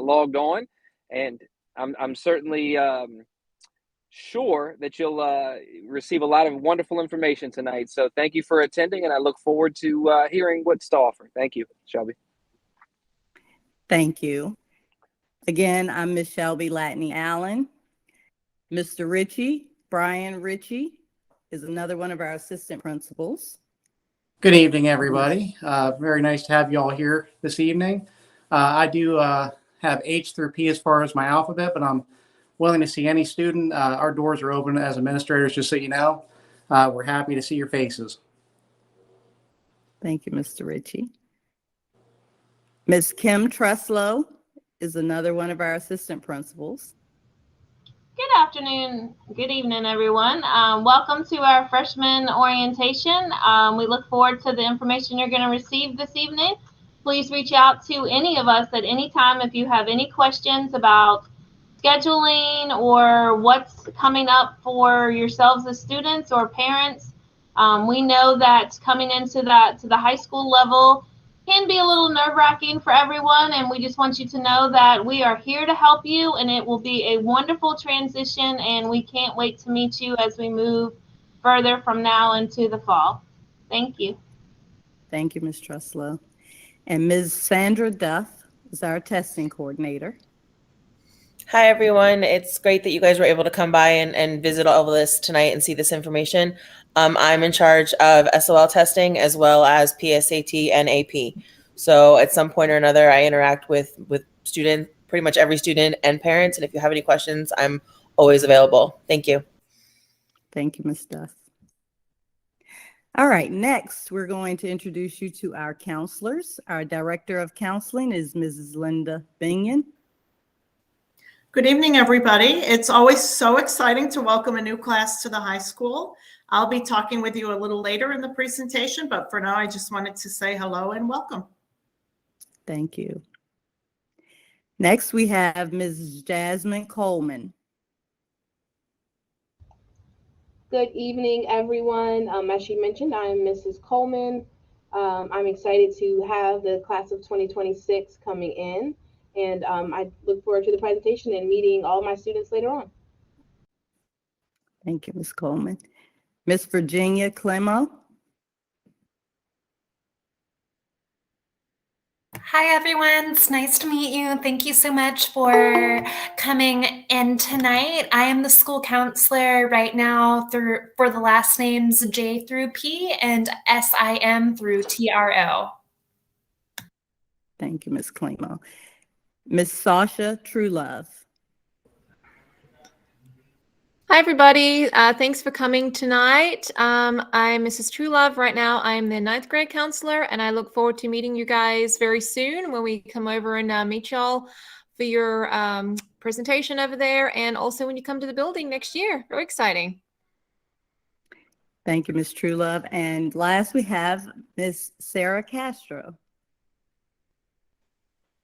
logged on, and I'm certainly sure that you'll receive a lot of wonderful information tonight. So thank you for attending, and I look forward to hearing what's to offer. Thank you, Shelby. Thank you. Again, I'm Ms. Shelby Latney Allen. Mr. Ritchie, Brian Ritchie, is another one of our assistant principals. Good evening, everybody. Very nice to have you all here this evening. I do have H through P as far as my alphabet, but I'm willing to see any student. Our doors are open as administrators, just so you know. We're happy to see your faces. Thank you, Mr. Ritchie. Ms. Kim Treslow is another one of our assistant principals. Good afternoon, good evening, everyone. Welcome to our freshman orientation. We look forward to the information you're going to receive this evening. Please reach out to any of us at any time if you have any questions about scheduling or what's coming up for yourselves as students or parents. We know that coming into the high school level can be a little nerve-wracking for everyone, and we just want you to know that we are here to help you, and it will be a wonderful transition, and we can't wait to meet you as we move further from now into the fall. Thank you. Thank you, Ms. Treslow. And Ms. Sandra Duff is our testing coordinator. Hi, everyone. It's great that you guys were able to come by and visit all of this tonight and see this information. I'm in charge of SOL testing as well as PSAT and AP. So at some point or another, I interact with students, pretty much every student and parents. And if you have any questions, I'm always available. Thank you. Thank you, Ms. Duff. All right, next, we're going to introduce you to our counselors. Our Director of Counseling is Mrs. Linda Binion. Good evening, everybody. It's always so exciting to welcome a new class to the high school. I'll be talking with you a little later in the presentation, but for now, I just wanted to say hello and welcome. Thank you. Next, we have Mrs. Jasmine Coleman. Good evening, everyone. As she mentioned, I'm Mrs. Coleman. I'm excited to have the class of 2026 coming in, and I look forward to the presentation and meeting all my students later on. Thank you, Ms. Coleman. Ms. Virginia Clemo. Hi, everyone. It's nice to meet you. Thank you so much for coming in tonight. I am the school counselor right now for the last names J through P and SIM through TRO. Thank you, Ms. Clemo. Ms. Sasha Truelove. Hi, everybody. Thanks for coming tonight. I'm Mrs. Truelove. Right now, I'm the 9th grade counselor, and I look forward to meeting you guys very soon when we come over and meet y'all for your presentation over there, and also when you come to the building next year. Very exciting. Thank you, Ms. Truelove. And last, we have Ms. Sarah Castro.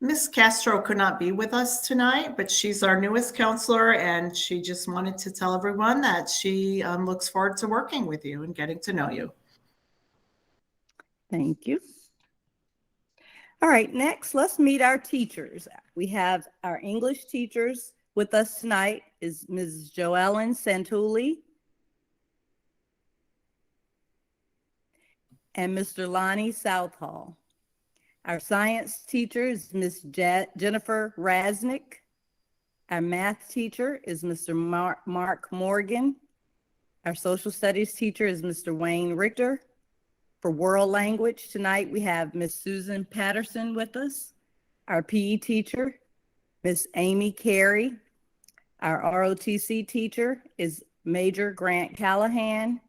Ms. Castro could not be with us tonight, but she's our newest counselor, and she just wanted to tell everyone that she looks forward to working with you and getting to know you. Thank you. All right, next, let's meet our teachers. We have our English teachers with us tonight is Ms. Joellen Santulli and Mr. Lonnie Southall. Our science teacher is Ms. Jennifer Rasnick. Our math teacher is Mr. Mark Morgan. Our social studies teacher is Mr. Wayne Richter. For world language tonight, we have Ms. Susan Patterson with us. Our PE teacher, Ms. Amy Carey. Our ROTC teacher is Major Grant Callahan.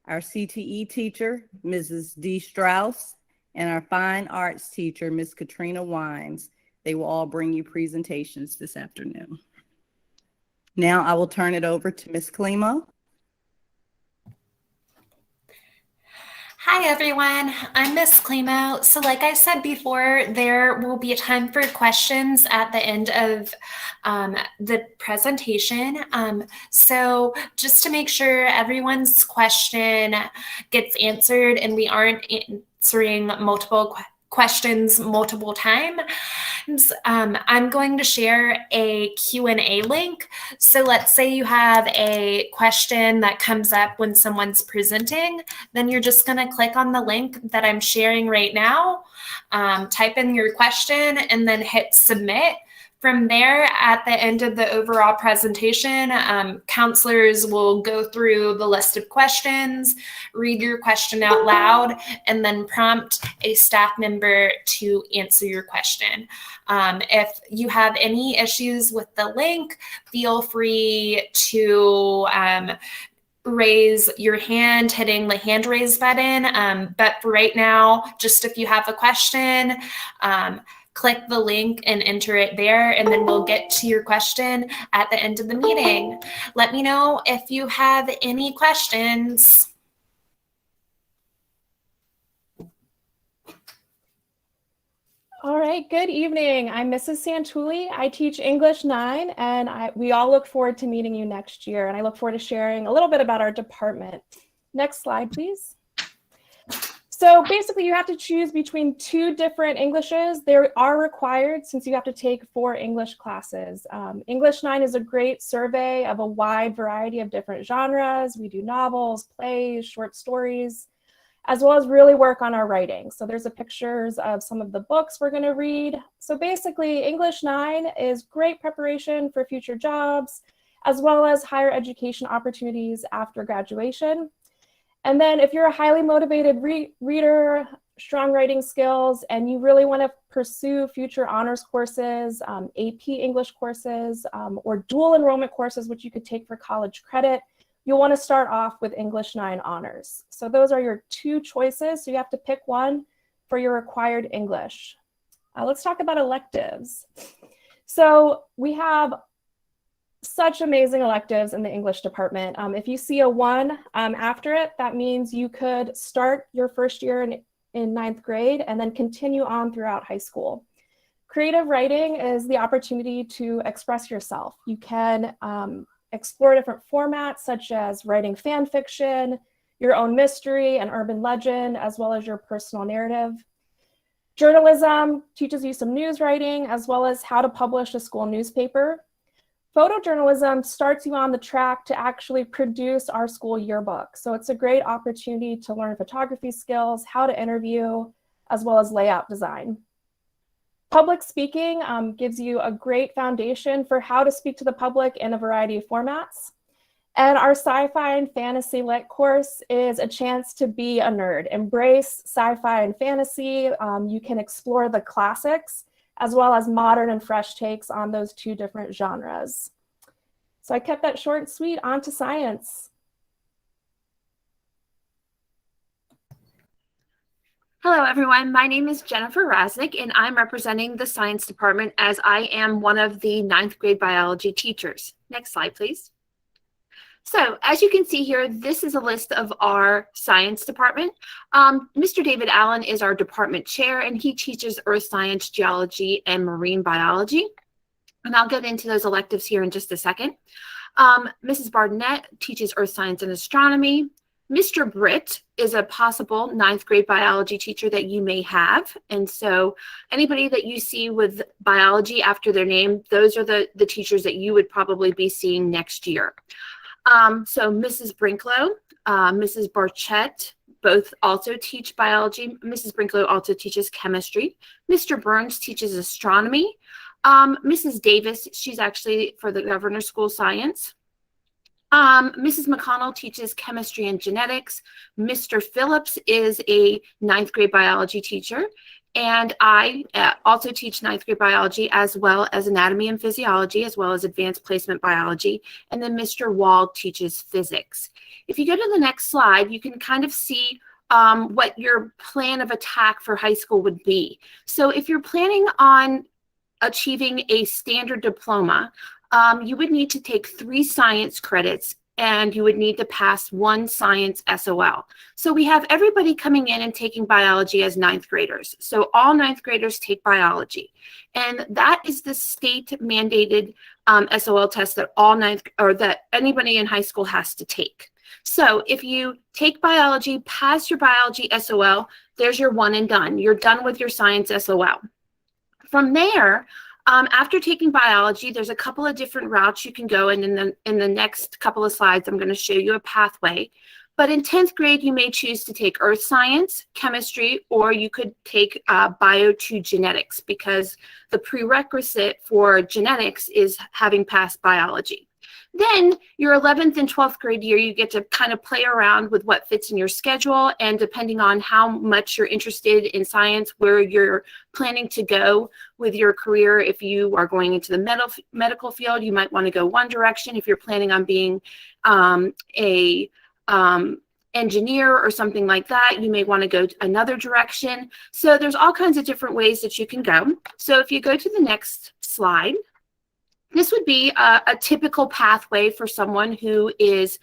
Our CTE teacher, Mrs. D. Strauss. And our fine arts teacher, Ms. Katrina Wines. They will all bring you presentations this afternoon. Now I will turn it over to Ms. Clemo. Hi, everyone. I'm Miss Clemo. So like I said before, there will be a time for questions at the end of the presentation. So just to make sure everyone's question gets answered and we aren't answering multiple questions multiple times, I'm going to share a Q&A link. So let's say you have a question that comes up when someone's presenting, then you're just going to click on the link that I'm sharing right now, type in your question, and then hit submit. From there, at the end of the overall presentation, counselors will go through the list of questions, read your question out loud, and then prompt a staff member to answer your question. If you have any issues with the link, feel free to raise your hand, hitting the hand raise button. But for right now, just if you have a question, click the link and enter it there, and then we'll get to your question at the end of the meeting. Let me know if you have any questions. All right, good evening. I'm Mrs. Santulli. I teach English 9, and we all look forward to meeting you next year, and I look forward to sharing a little bit about our department. Next slide, please. So basically, you have to choose between 2 different Englishes. They are required since you have to take 4 English classes. English 9 is a great survey of a wide variety of different genres. We do novels, plays, short stories, as well as really work on our writing. So there's pictures of some of the books we're going to read. So basically, English 9 is great preparation for future jobs, as well as higher education opportunities after graduation. And then if you're a highly motivated reader, strong writing skills, and you really want to pursue future honors courses, AP English courses, or dual enrollment courses, which you could take for college credit, you'll want to start off with English 9 honors. So those are your 2 choices. So you have to pick one for your required English. Let's talk about electives. So we have such amazing electives in the English department. If you see a 1 after it, that means you could start your first year in 9th grade and then continue on throughout high school. Creative writing is the opportunity to express yourself. You can explore different formats such as writing fan fiction, your own mystery and urban legend, as well as your personal narrative. Journalism teaches you some news writing, as well as how to publish a school newspaper. Photojournalism starts you on the track to actually produce our school yearbook. So it's a great opportunity to learn photography skills, how to interview, as well as layout design. Public speaking gives you a great foundation for how to speak to the public in a variety of formats. And our sci-fi and fantasy lit course is a chance to be a nerd. Embrace sci-fi and fantasy. You can explore the classics, as well as modern and fresh takes on those 2 different genres. So I kept that short and sweet. On to science. Hello, everyone. My name is Jennifer Rasnick, and I'm representing the science department as I am one of the 9th grade biology teachers. Next slide, please. So as you can see here, this is a list of our science department. Mr. David Allen is our department chair, and he teaches earth science, geology, and marine biology. And I'll get into those electives here in just a second. Mrs. Barnett teaches earth science and astronomy. Mr. Britt is a possible 9th grade biology teacher that you may have. And so anybody that you see with biology after their name, those are the teachers that you would probably be seeing next year. So Mrs. Brinklow, Mrs. Barchett, both also teach biology. Mrs. Brinklow also teaches chemistry. Mr. Burns teaches astronomy. Mrs. Davis, she's actually for the Governor's School Science. Mrs. McConnell teaches chemistry and genetics. Mr. Phillips is a 9th grade biology teacher. And I also teach 9th grade biology, as well as anatomy and physiology, as well as advanced placement biology. And then Mr. Wald teaches physics. If you go to the next slide, you can kind of see what your plan of attack for high school would be. So if you're planning on achieving a standard diploma, you would need to take 3 science credits, and you would need to pass 1 science SOL. So we have everybody coming in and taking biology as 9th graders. So all 9th graders take biology. And that is the state mandated SOL test that that anybody in high school has to take. So if you take biology, pass your biology SOL, There's your one and done. You're done with your science SOL. From there, after taking biology, there's a couple of different routes you can go, and in the next couple of slides, I'm going to show you a pathway. But in 10th grade, you may choose to take earth science, chemistry, or you could take bio to genetics, because the prerequisite for genetics is having passed biology. Then your 11th and 12th grade year, you get to kind of play around with what fits in your schedule, and depending on how much you're interested in science, where you're planning to go with your career. If you are going into the medical field, you might want to go one direction. If you're planning on being a engineer or something like that, you may want to go another direction. So there's all kinds of different ways that you can go. So if you go to the next slide, this would be a typical pathway for someone who is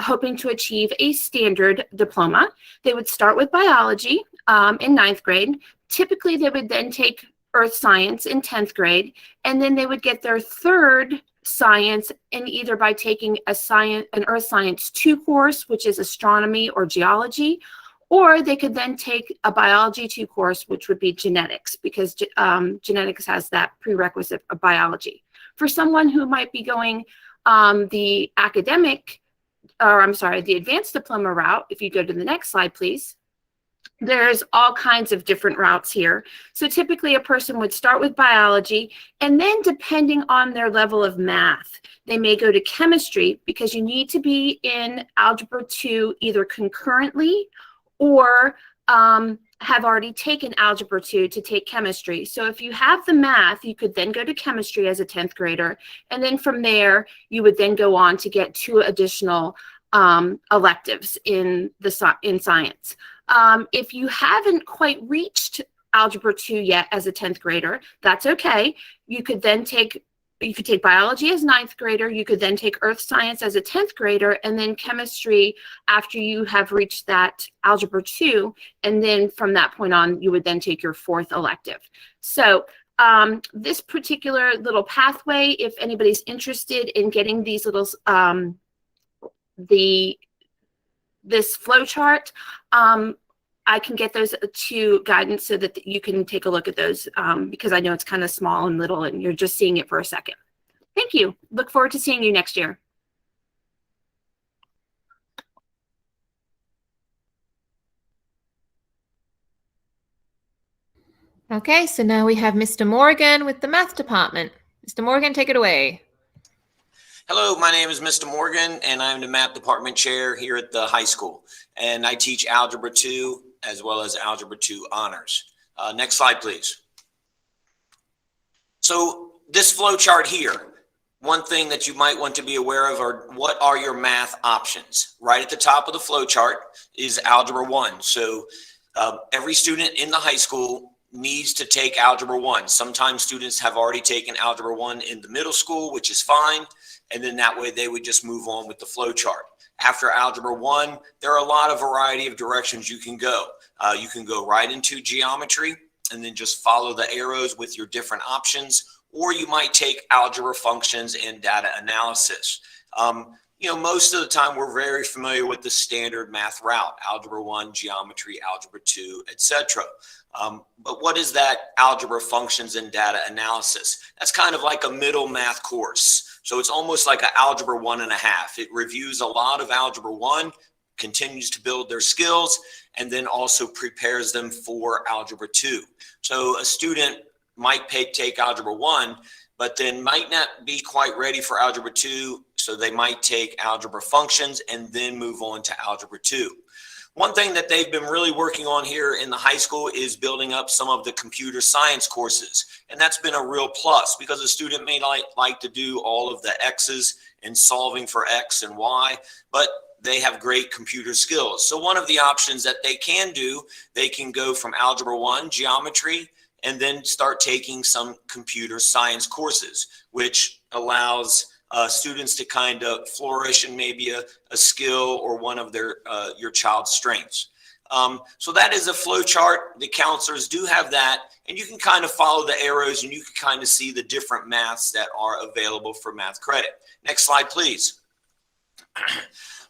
hoping to achieve a standard diploma. They would start with biology in 9th grade. Typically, they would then take earth science in 10th grade, and then they would get their third science in either by taking an earth science 2 course, which is astronomy or geology, or they could then take a biology 2 course, which would be genetics, because genetics has that prerequisite of biology. For someone who might be going the advanced diploma route, if you go to the next slide, please, there's all kinds of different routes here. So typically a person would start with biology, and then depending on their level of math, they may go to chemistry, because you need to be in Algebra 2 either concurrently or have already taken Algebra 2 to take chemistry. So if you have the math, you could then go to chemistry as a 10th grader. And then from there, you would then go on to get 2 additional electives in science. If you haven't quite reached Algebra 2 yet as a 10th grader, that's okay. You could take biology as 9th grader, you could then take earth science as a 10th grader, and then chemistry after you have reached that Algebra 2, and then from that point on, you would then take your 4th elective. So this particular little pathway, if anybody's interested in getting these little, this flow chart, I can get those to guidance so that you can take a look at those, because I know it's kind of small and little and you're just seeing it for a second. Thank you. Look forward to seeing you next year. Okay, so now we have Mr. Morgan with the math department. Mr. Morgan, take it away. Hello, my name is Mr. Morgan, and I'm the math department chair here at the high school. And I teach Algebra 2 as well as Algebra 2 honors. Next slide, please. So this flow chart here, one thing that you might want to be aware of are what are your math options. Right at the top of the flow chart is Algebra 1. So every student in the high school needs to take Algebra 1. Sometimes students have already taken Algebra 1 in the middle school, which is fine. And then that way they would just move on with the flow chart. After Algebra 1, there are a lot of variety of directions you can go. You can go right into geometry and then just follow the arrows with your different options, or you might take algebra functions and data analysis. You know, most of the time we're very familiar with the standard math route, Algebra 1, geometry, Algebra 2, etc. But what is that algebra functions and data analysis? That's kind of like a middle math course. So it's almost like an Algebra 1.5. It reviews a lot of Algebra 1, continues to build their skills, and then also prepares them for Algebra 2. So a student might take Algebra 1, but then might not be quite ready for Algebra 2, so they might take algebra functions and then move on to Algebra 2. One thing that they've been really working on here in the high school is building up some of the computer science courses. And that's been a real plus because a student may like to do all of the X's and solving for X and Y, but they have great computer skills. So one of the options that they can do, they can go from Algebra 1, geometry, and then start taking some computer science courses, which allows students to kind of flourish in maybe a skill or one of their your child's strengths. So that is a flow chart. The counselors do have that, and you can kind of follow the arrows and you can kind of see the different maths that are available for math credit. Next slide, please.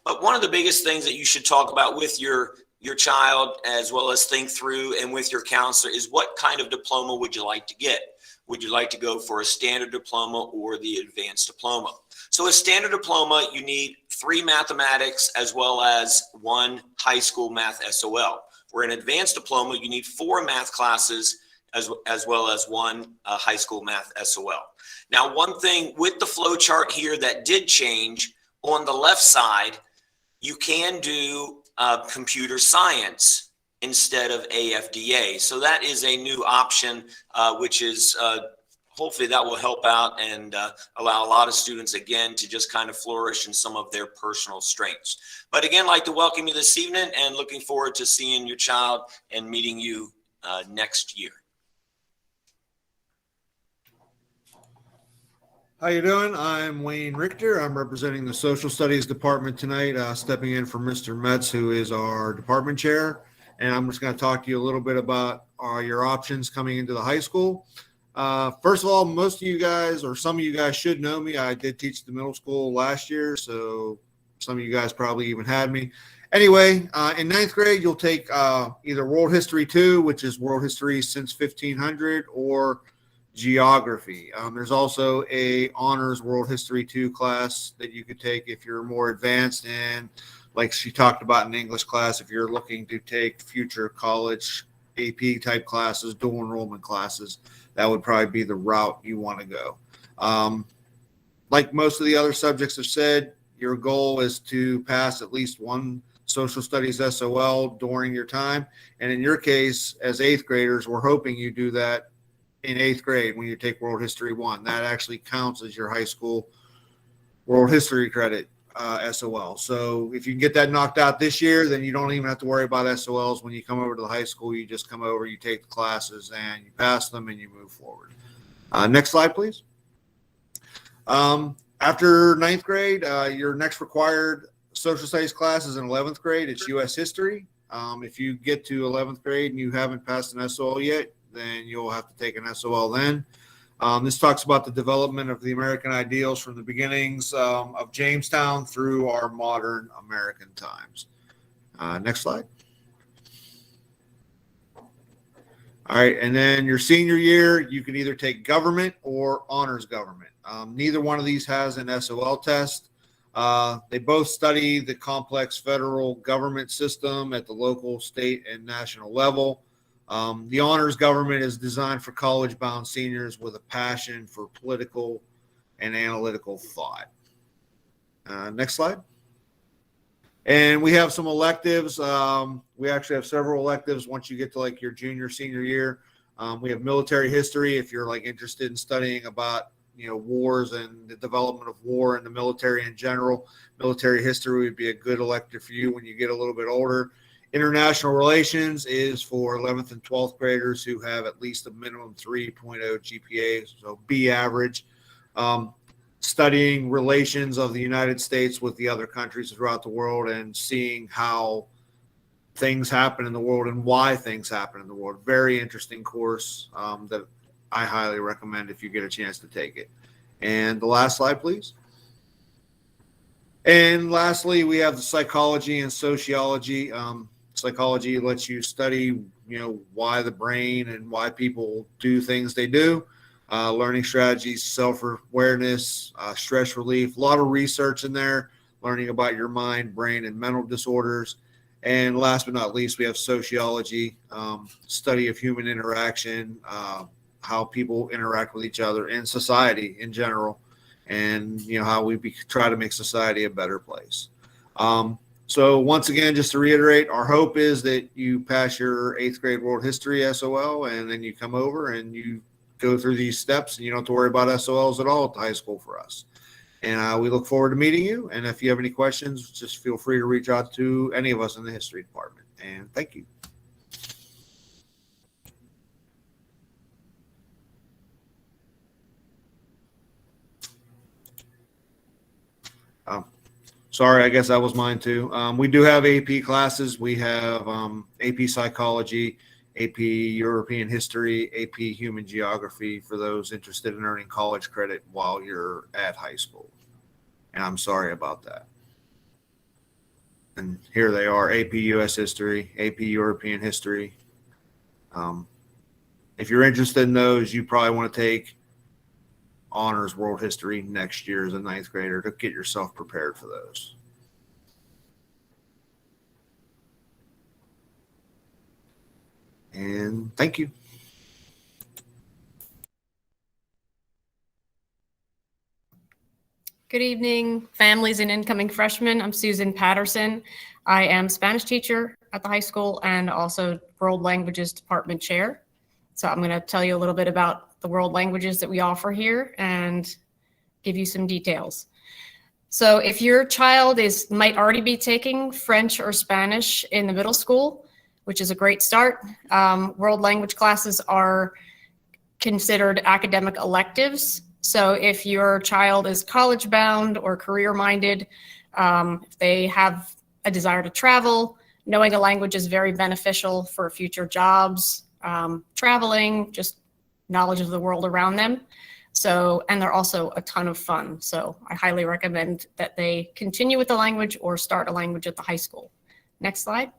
But one of the biggest things that you should talk about with your your child as well as think through and with your counselor is what kind of diploma would you like to get? Would you like to go for a standard diploma or the advanced diploma? So a standard diploma, you need 3 mathematics as well as 1 high school math SOL. For an advanced diploma, you need 4 math classes as well as 1 high school math SOL. Now, one thing with the flow chart here that did change, on the left side, you can do computer science instead of AFDA. So that is a new option, which is hopefully that will help out and allow a lot of students, again, to just kind of flourish in some of their personal strengths. But again, I'd like to welcome you this evening and looking forward to seeing your child and meeting you next year. How you doing? I'm Wayne Richter. I'm representing the Social Studies Department tonight, stepping in for Mr. Metz, who is our department chair. And I'm just going to talk to you a little bit about your options coming into the high school. First of all, most of you guys, or some of you guys should know me. I did teach the middle school last year, so some of you guys probably even had me. Anyway, in 9th grade, you'll take either World History 2, which is World History since 1500, or Geography. There's also a honors World History 2 class that you could take if you're more advanced, and like she talked about in English class, if you're looking to take future college AP type classes, dual enrollment classes, that would probably be the route you want to go. Like most of the other subjects have said, your goal is to pass at least 1 social studies SOL during your time. And in your case, as 8th graders, we're hoping you do that in 8th grade when you take World History 1. That actually counts as your high school World History credit SOL. So if you can get that knocked out this year, then you don't even have to worry about SOLs. When you come over to the high school, you just come over, you take the classes, and you pass them, and you move forward. Next slide, please. After 9th grade, your next required social studies class is in 11th grade. It's U.S. history. If you get to 11th grade and you haven't passed an SOL yet, then you'll have to take an SOL then. This talks about the development of the American ideals from the beginnings of Jamestown through our modern American times. Next slide. All right, and then your senior year, you can either take government or honors government. Neither one of these has an SOL test. They both study the complex federal government system at the local, state, and national level. The honors government is designed for college-bound seniors with a passion for political and analytical thought. Next slide. And we have some electives. We actually have several electives once you get to like your junior, senior year. We have military history if you're like interested in studying about, you know, wars and the development of war and the military in general. Military history would be a good elective for you when you get a little bit older. International relations is for 11th and 12th graders who have at least a minimum 3.0 GPA, so B average. Studying relations of the United States with the other countries throughout the world and seeing how things happen in the world and why things happen in the world. Very interesting course that I highly recommend if you get a chance to take it. And the last slide, please. And lastly, we have the psychology and sociology. Psychology lets you study, you know, why the brain and why people do things they do. Learning strategies, self-awareness, stress relief, a lot of research in there, learning about your mind, brain, and mental disorders. And last but not least, we have sociology, study of human interaction, how people interact with each other and society in general, and, you know, how we try to make society a better place. So once again, just to reiterate, our hope is that you pass your 8th grade world history SOL, and then you come over and you go through these steps, and you don't have to worry about SOLs at all at the high school for us. And we look forward to meeting you. And if you have any questions, just feel free to reach out to any of us in the history department. And thank you. Sorry, I guess that was mine too. We do have AP classes. We have AP Psychology, AP European History, AP Human Geography for those interested in earning college credit while you're at high school. And I'm sorry about that. And here they are: AP US History, AP European History. If you're interested in those, you probably want to take honors world history next year as a ninth grader to get yourself prepared for those. And thank you. Good evening, families and incoming freshmen. I'm Susan Patterson. I am Spanish teacher at the high school and also World Languages Department Chair. So I'm going to tell you a little bit about the world languages that we offer here and give you some details. So if your child might already be taking French or Spanish in the middle school, which is a great start, world language classes are considered academic electives. So if your child is college bound or career minded, if they have a desire to travel, knowing a language is very beneficial for future jobs, traveling, just knowledge of the world around them. So, and they're also a ton of fun. So I highly recommend that they continue with the language or start a language at the high school. Next slide.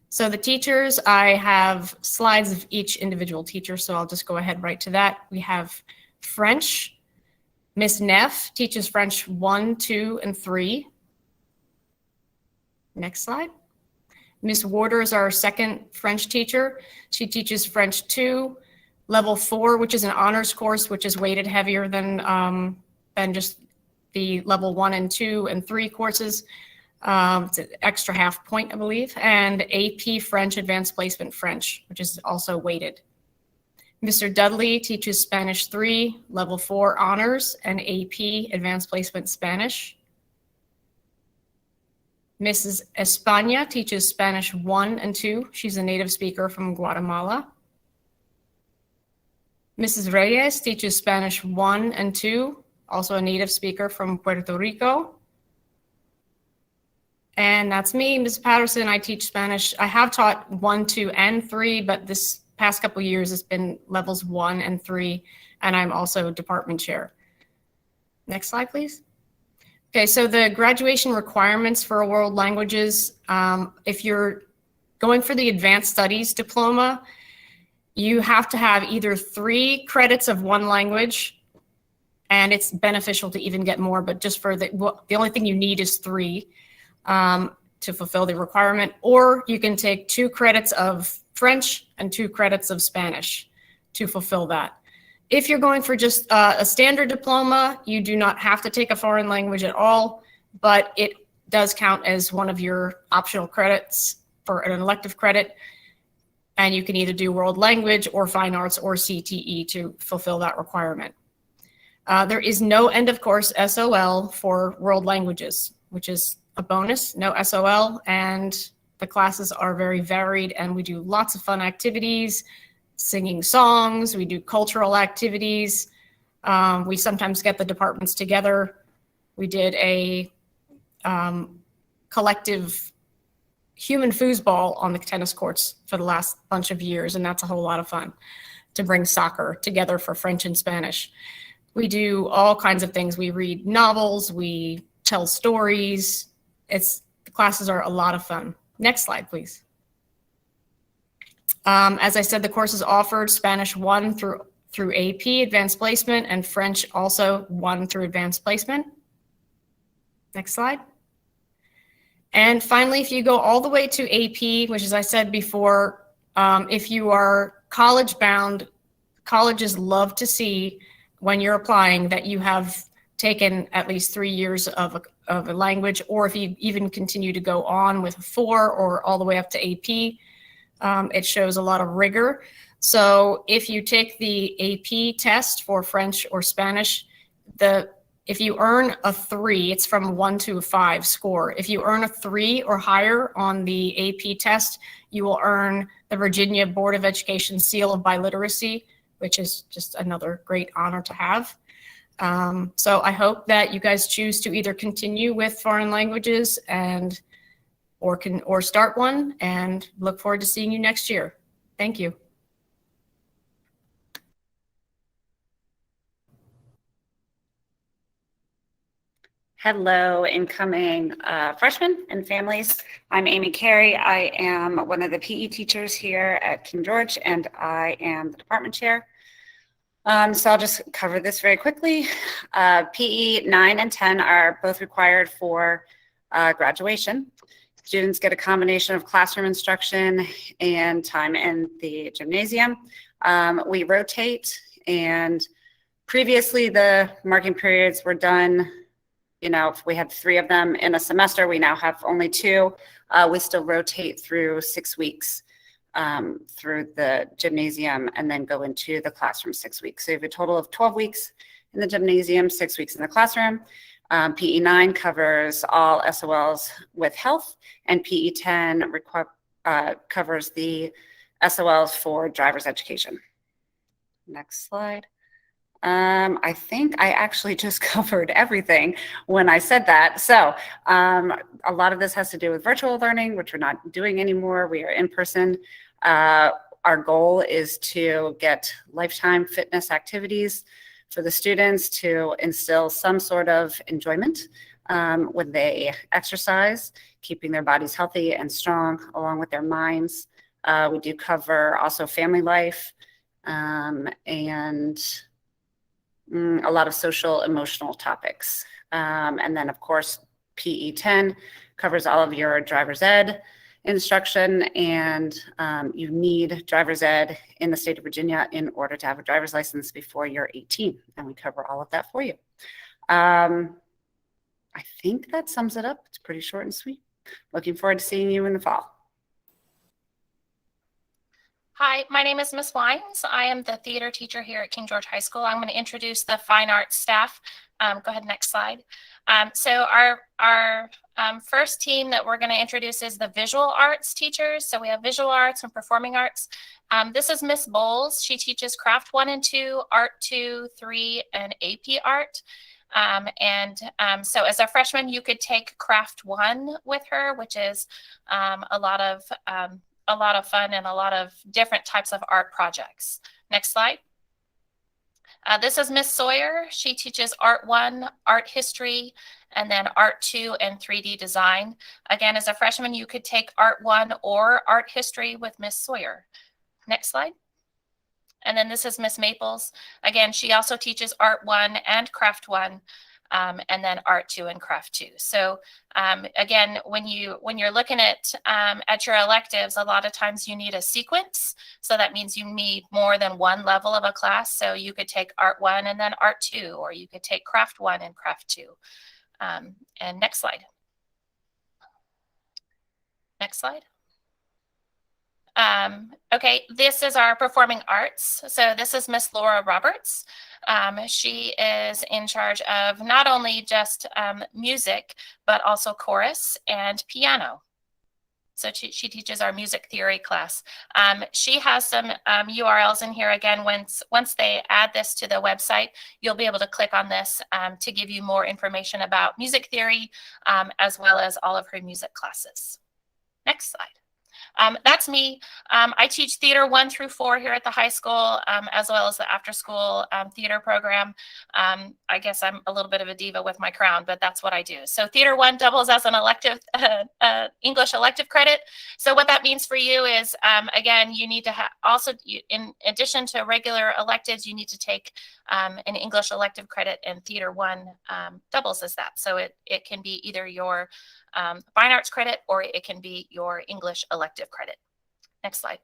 So the teachers, I have slides of each individual teacher, so I'll just go ahead right to that. We have French. Miss Neff teaches French 1, 2, and 3. Next slide. Miss Warder is our second French teacher. She teaches French 2, level 4, which is an honors course, which is weighted heavier than just the level 1 and 2 and 3 courses. It's an extra half point, I believe, and AP French Advanced Placement French, which is also weighted. Mr. Dudley teaches Spanish 3, level 4 honors, and AP Advanced Placement Spanish. Mrs. España teaches Spanish 1 and 2. She's a native speaker from Guatemala. Mrs. Reyes teaches Spanish 1 and 2, also a native speaker from Puerto Rico. And that's me, Ms. Patterson. I teach Spanish. I have taught 1, 2, and 3, but this past couple of years it's been levels 1 and 3, and I'm also department chair. Next slide, please. Okay, so the graduation requirements for world languages, if you're going for the advanced studies diploma, you have to have either 3 credits of one language, and it's beneficial to even get more, but just for the only thing you need is 3 to fulfill the requirement, or you can take 2 credits of French and 2 credits of Spanish to fulfill that. If you're going for just a standard diploma, you do not have to take a foreign language at all, but it does count as one of your optional credits for an elective credit. And you can either do world language or fine arts or CTE to fulfill that requirement. There is no end of course SOL for world languages, which is a bonus, no SOL, and the classes are very varied and we do lots of fun activities, singing songs, we do cultural activities. We sometimes get the departments together. We did a collective human foosball on the tennis courts for the last bunch of years, and that's a whole lot of fun to bring soccer together for French and Spanish. We do all kinds of things. We read novels, we tell stories. The classes are a lot of fun. Next slide, please. As I said, the course is offered Spanish 1 through AP, Advanced Placement, and French also 1 through Advanced Placement. Next slide. And finally, if you go all the way to AP, which as I said before, if you are college bound, colleges love to see when you're applying that you have taken at least 3 years of a language, or if you even continue to go on with 4 or all the way up to AP, it shows a lot of rigor. So if you take the AP test for French or Spanish, if you earn a 3, it's from 1 to a 5 score. If you earn a 3 or higher on the AP test, you will earn the Virginia Board of Education Seal of Biliteracy, which is just another great honor to have. So I hope that you guys choose to either continue with foreign languages or start one, and look forward to seeing you next year. Thank you. Hello, incoming freshmen and families. I'm Amy Carey. I am one of the PE teachers here at King George, and I am the department chair. So I'll just cover this very quickly. PE 9 and 10 are both required for graduation. Students get a combination of classroom instruction and time in the gymnasium. We rotate, and previously the marking periods were done, if we had 3 of them in a semester, we now have only 2. We still rotate through 6 weeks through the gymnasium and then go into the classroom 6 weeks. So you have a total of 12 weeks in the gymnasium, 6 weeks in the classroom. PE 9 covers all SOLs with health, and PE 10 covers the SOLs for driver's education. Next slide. I think I actually just covered everything when I said that. So a lot of this has to do with virtual learning, which we're not doing anymore. We are in person. Our goal is to get lifetime fitness activities for the students to instill some sort of enjoyment when they exercise, keeping their bodies healthy and strong along with their minds. We do cover also family life and a lot of social emotional topics. And then of course, PE 10 covers all of your driver's ed instruction, and you need driver's ed in the state of Virginia in order to have a driver's license before you're 18. And we cover all of that for you. I think that sums it up. It's pretty short and sweet. Looking forward to seeing you in the fall. Hi, my name is Miss Wines. I am the theater teacher here at King George High School. I'm going to introduce the fine arts staff. Go ahead, next slide. So our first team that we're going to introduce is the visual arts teachers. So we have visual arts and performing arts. This is Miss Bowles. She teaches craft 1 and 2, art 2, 3, and AP art. So as a freshman, you could take craft 1 with her, which is a lot of fun and a lot of different types of art projects. Next slide. This is Miss Sawyer. She teaches art 1, art history, and then art 2 and 3D design. Again, as a freshman, you could take art 1 or art history with Miss Sawyer. Next slide. And then this is Miss Maples. Again, she also teaches art 1 and craft 1. And then art 2 and craft 2. So again, when you're looking at your electives, a lot of times you need a sequence. So that means you need more than one level of a class. So you could take art 1 and then art 2, or you could take craft 1 and craft 2. And next slide. Next slide. Okay, this is our performing arts. So this is Miss Laura Roberts. She is in charge of not only just music, but also chorus and piano. So she teaches our music theory class. She has some URLs in here. Again, once they add this to the website, you'll be able to click on this to give you more information about music theory, as well as all of her music classes. Next slide. That's me. I teach theater 1 through 4 here at the high school, as well as the after school theater program. I guess I'm a little bit of a diva with my crown, but that's what I do. So theater 1 doubles as an elective, English elective credit. So what that means for you is, again, you need to also, in addition to regular electives, you need to take an English elective credit, and theater 1 doubles as that. So it can be either your fine arts credit, or it can be your English elective credit. Next slide.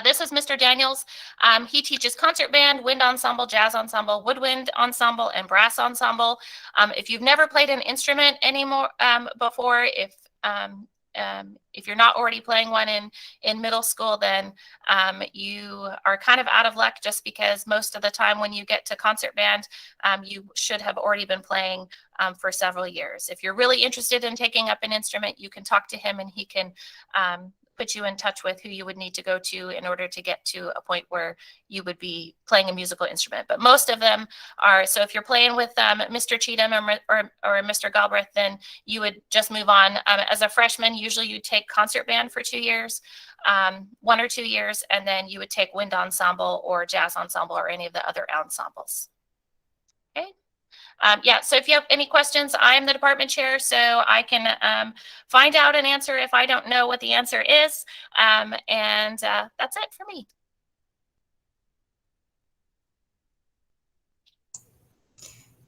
This is Mr. Daniels. He teaches concert band, wind ensemble, jazz ensemble, woodwind ensemble, and brass ensemble. If you've never played an instrument anymore before, if you're not already playing one in middle school, then you are kind of out of luck, just because most of the time when you get to concert band, you should have already been playing for several years. If you're really interested in taking up an instrument, you can talk to him, and he can put you in touch with who you would need to go to in order to get to a point where you would be playing a musical instrument. But most of them are, so if you're playing with Mr. Cheatham or Mr. Galbraith, then you would just move on. As a freshman, usually you take concert band for 2 years, 1 or 2 years, and then you would take wind ensemble or jazz ensemble or any of the other ensembles. Okay. Yeah, so if you have any questions, I'm the department chair, so I can find out an answer if I don't know what the answer is. And that's it for me.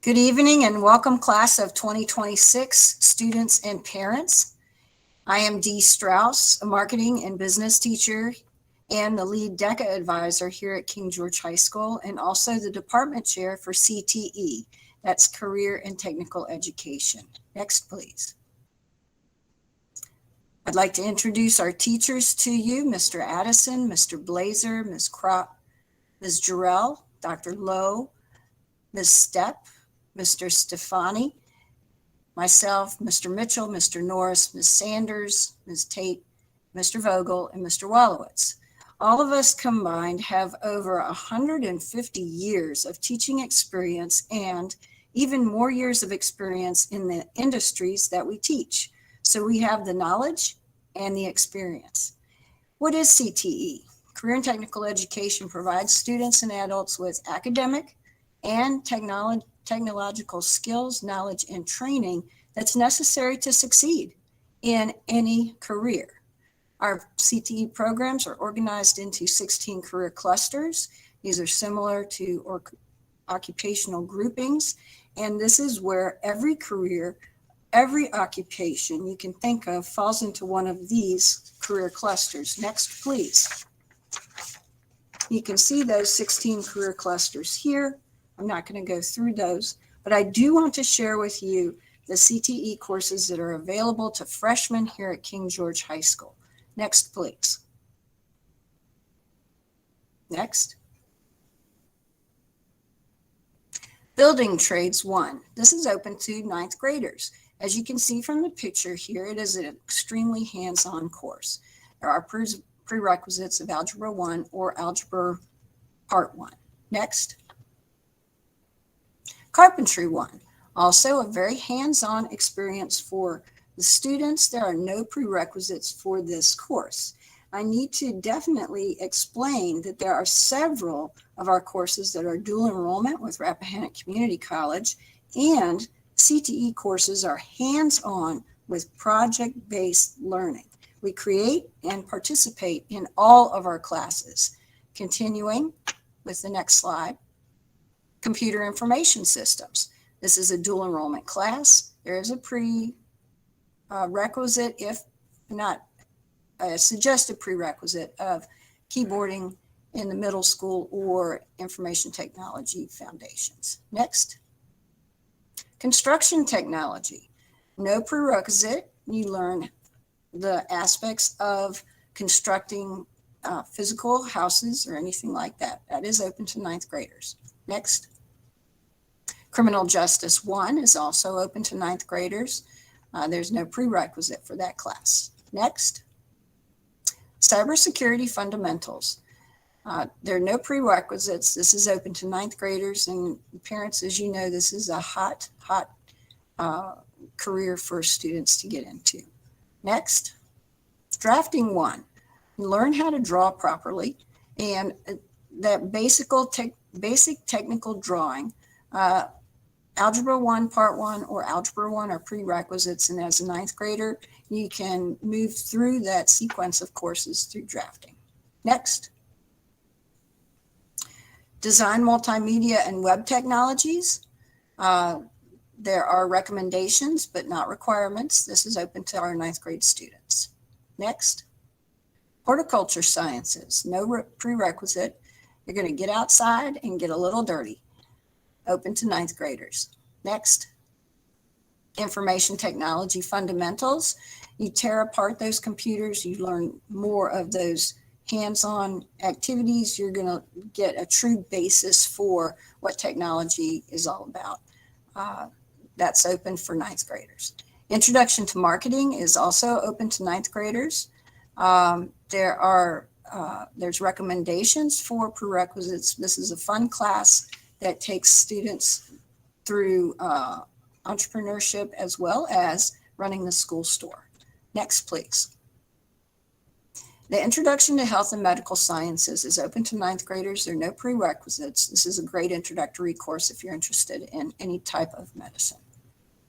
Good evening and welcome, class of 2026 students and parents. I am Dee Strauss, a marketing and business teacher and the lead DECA advisor here at King George High School, and also the department chair for CTE, that's Career and Technical Education. Next, please. I'd like to introduce our teachers to you, Mr. Addison, Mr. Blazer, Ms. Crop, Ms. Jarrell, Dr. Lowe, Ms. Stepp, Mr. Stefani, myself, Mr. Mitchell, Mr. Norris, Ms. Sanders, Ms. Tate, Mr. Vogel, and Mr. Wallowitz. All of us combined have over 150 years of teaching experience and even more years of experience in the industries that we teach. So we have the knowledge and the experience. What is CTE? Career and Technical Education provides students and adults with academic and technological skills, knowledge, and training that's necessary to succeed in any career. Our CTE programs are organized into 16 career clusters. These are similar to occupational groupings, and this is where every career, every occupation you can think of falls into one of these career clusters. Next, please. You can see those 16 career clusters here. I'm not going to go through those, but I do want to share with you the CTE courses that are available to freshmen here at King George High School. Next, please. Next. Building Trades 1. This is open to 9th graders. As you can see from the picture here, it is an extremely hands-on course. There are prerequisites of Algebra 1 or Algebra Part 1. Next. Carpentry 1. Also a very hands-on experience for the students. There are no prerequisites for this course. I need to definitely explain that there are several of our courses that are dual enrollment with Rappahannock Community College, and CTE courses are hands-on with project-based learning. We create and participate in all of our classes. Continuing with the next slide, Computer Information Systems. This is a dual enrollment class. There is a prerequisite, if not a suggested prerequisite, of keyboarding in the middle school or information technology foundations. Next. Construction technology. No prerequisite. You learn the aspects of constructing physical houses or anything like that. That is open to 9th graders. Next. Criminal Justice 1 is also open to 9th graders. There's no prerequisite for that class. Next. Cybersecurity Fundamentals. There are no prerequisites. This is open to 9th graders, and parents, as you know, this is a hot career for students to get into. Next. Drafting 1. Learn how to draw properly, and that basic technical drawing. Algebra 1, Part 1, or Algebra 1 are prerequisites, and as a 9th grader, you can move through that sequence of courses through drafting. Next. Design, Multimedia, and Web Technologies. There are recommendations, but not requirements. This is open to our 9th grade students. Next. Horticulture Sciences, no prerequisite. You're going to get outside and get a little dirty. Open to 9th graders. Next. Information Technology Fundamentals. You tear apart those computers, you learn more of those hands-on activities. You're going to get a true basis for what technology is all about. That's open for 9th graders. Introduction to Marketing is also open to 9th graders. There's recommendations for prerequisites. This is a fun class that takes students through entrepreneurship as well as running the school store. Next, please. The Introduction to Health and Medical Sciences is open to ninth graders. There are no prerequisites. This is a great introductory course if you're interested in any type of medicine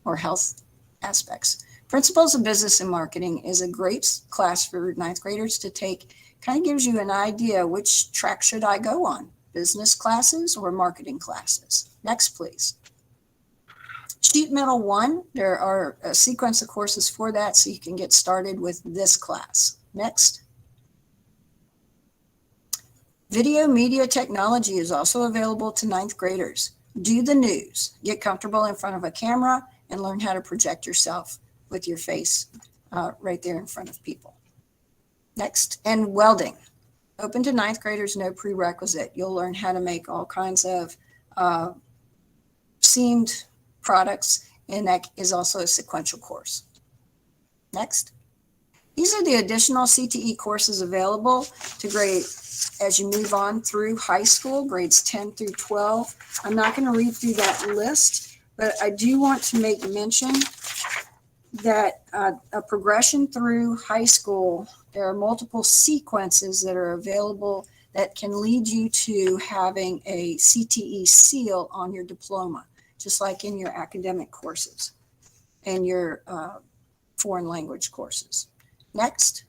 or health aspects. Principles of Business and Marketing is a great class for ninth graders to take. Kind of gives you an idea which track should I go on, business classes or marketing classes. Next, please. Sheet Metal 1, there are a sequence of courses for that, so you can get started with this class. Next. Video Media Technology is also available to ninth graders. Do the news. Get comfortable in front of a camera and learn how to project yourself with your face right there in front of people. Next. And Welding. Open to ninth graders, no prerequisite. You'll learn how to make all kinds of seamed products, and that is also a sequential course. Next. These are the additional CTE courses available to grade as you move on through high school, grades 10 through 12. I'm not going to read through that list, but I do want to make mention that a progression through high school, there are multiple sequences that are available that can lead you to having a CTE seal on your diploma, just like in your academic courses and your foreign language courses. Next.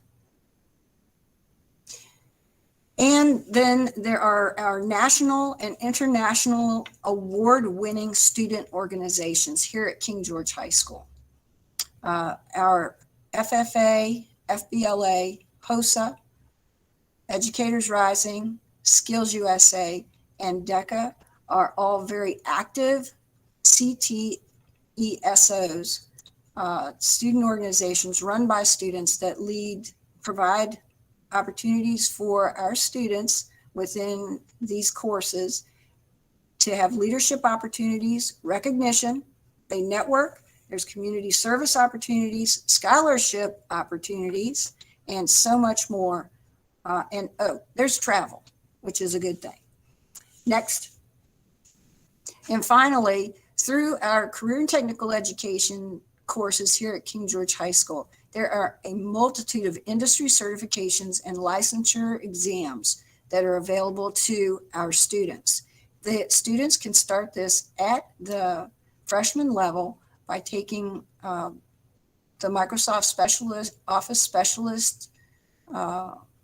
And then there are our national and international award-winning student organizations here at King George High School. Our FFA, FBLA, HOSA, Educators Rising, Skills USA, and DECA are all very active CTESOs, student organizations run by students that provide opportunities for our students within these courses to have leadership opportunities, recognition, they network, there's community service opportunities, scholarship opportunities, and so much more. And there's travel, which is a good thing. Next. And finally, through our career and technical education courses here at King George High School, there are a multitude of industry certifications and licensure exams that are available to our students. The students can start this at the freshman level by taking the Microsoft Office Specialist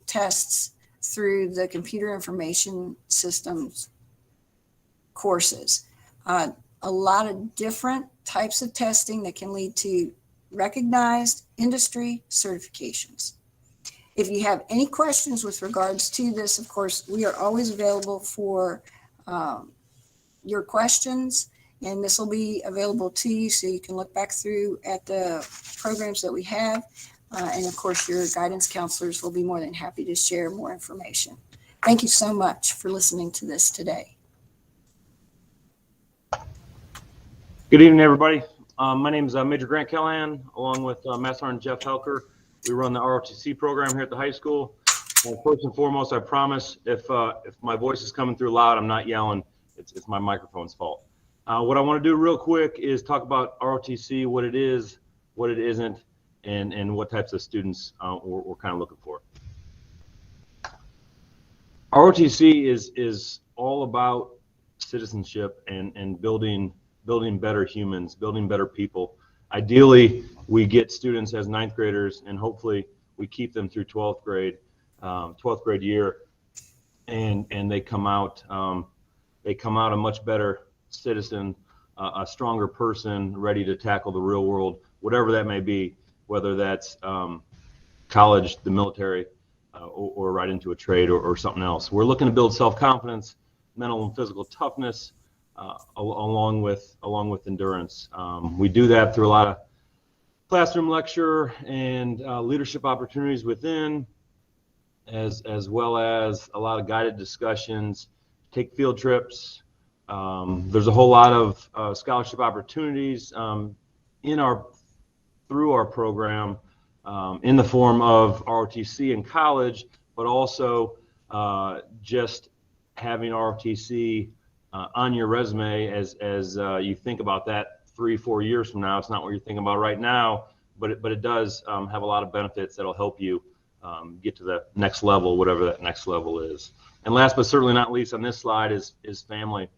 tests through the Computer Information Systems courses. A lot of different types of testing that can lead to recognized industry certifications. If you have any questions with regards to this, of course, we are always available for your questions, and this will be available to you so you can look back through at the programs that we have. And of course, your guidance counselors will be more than happy to share more information. Thank you so much for listening to this today. Good evening, everybody. My name is Major Grant Callahan, along with Master Sergeant Jeff Helker. We run the ROTC program here at the high school. First and foremost, I promise if my voice is coming through loud, I'm not yelling. It's my microphone's fault. What I want to do real quick is talk about ROTC, what it is, what it isn't, and what types of students we're kind of looking for. ROTC is all about citizenship and building better humans, building better people. Ideally, we get students as ninth graders, and hopefully we keep them through 12th grade year, and they come out a much better citizen, a stronger person, ready to tackle the real world, whatever that may be, whether that's college, the military, or right into a trade or something else. We're looking to build self-confidence, mental and physical toughness, along with endurance. We do that through a lot of classroom lecture and leadership opportunities within, as well as a lot of guided discussions, take field trips. There's a whole lot of scholarship opportunities through our program in the form of ROTC in college, but also just having ROTC on your resume as you think about that 3-4 years from now. It's not what you're thinking about right now, but it does have a lot of benefits that'll help you get to the next level, whatever that next level is. And last but certainly not least on this slide is family.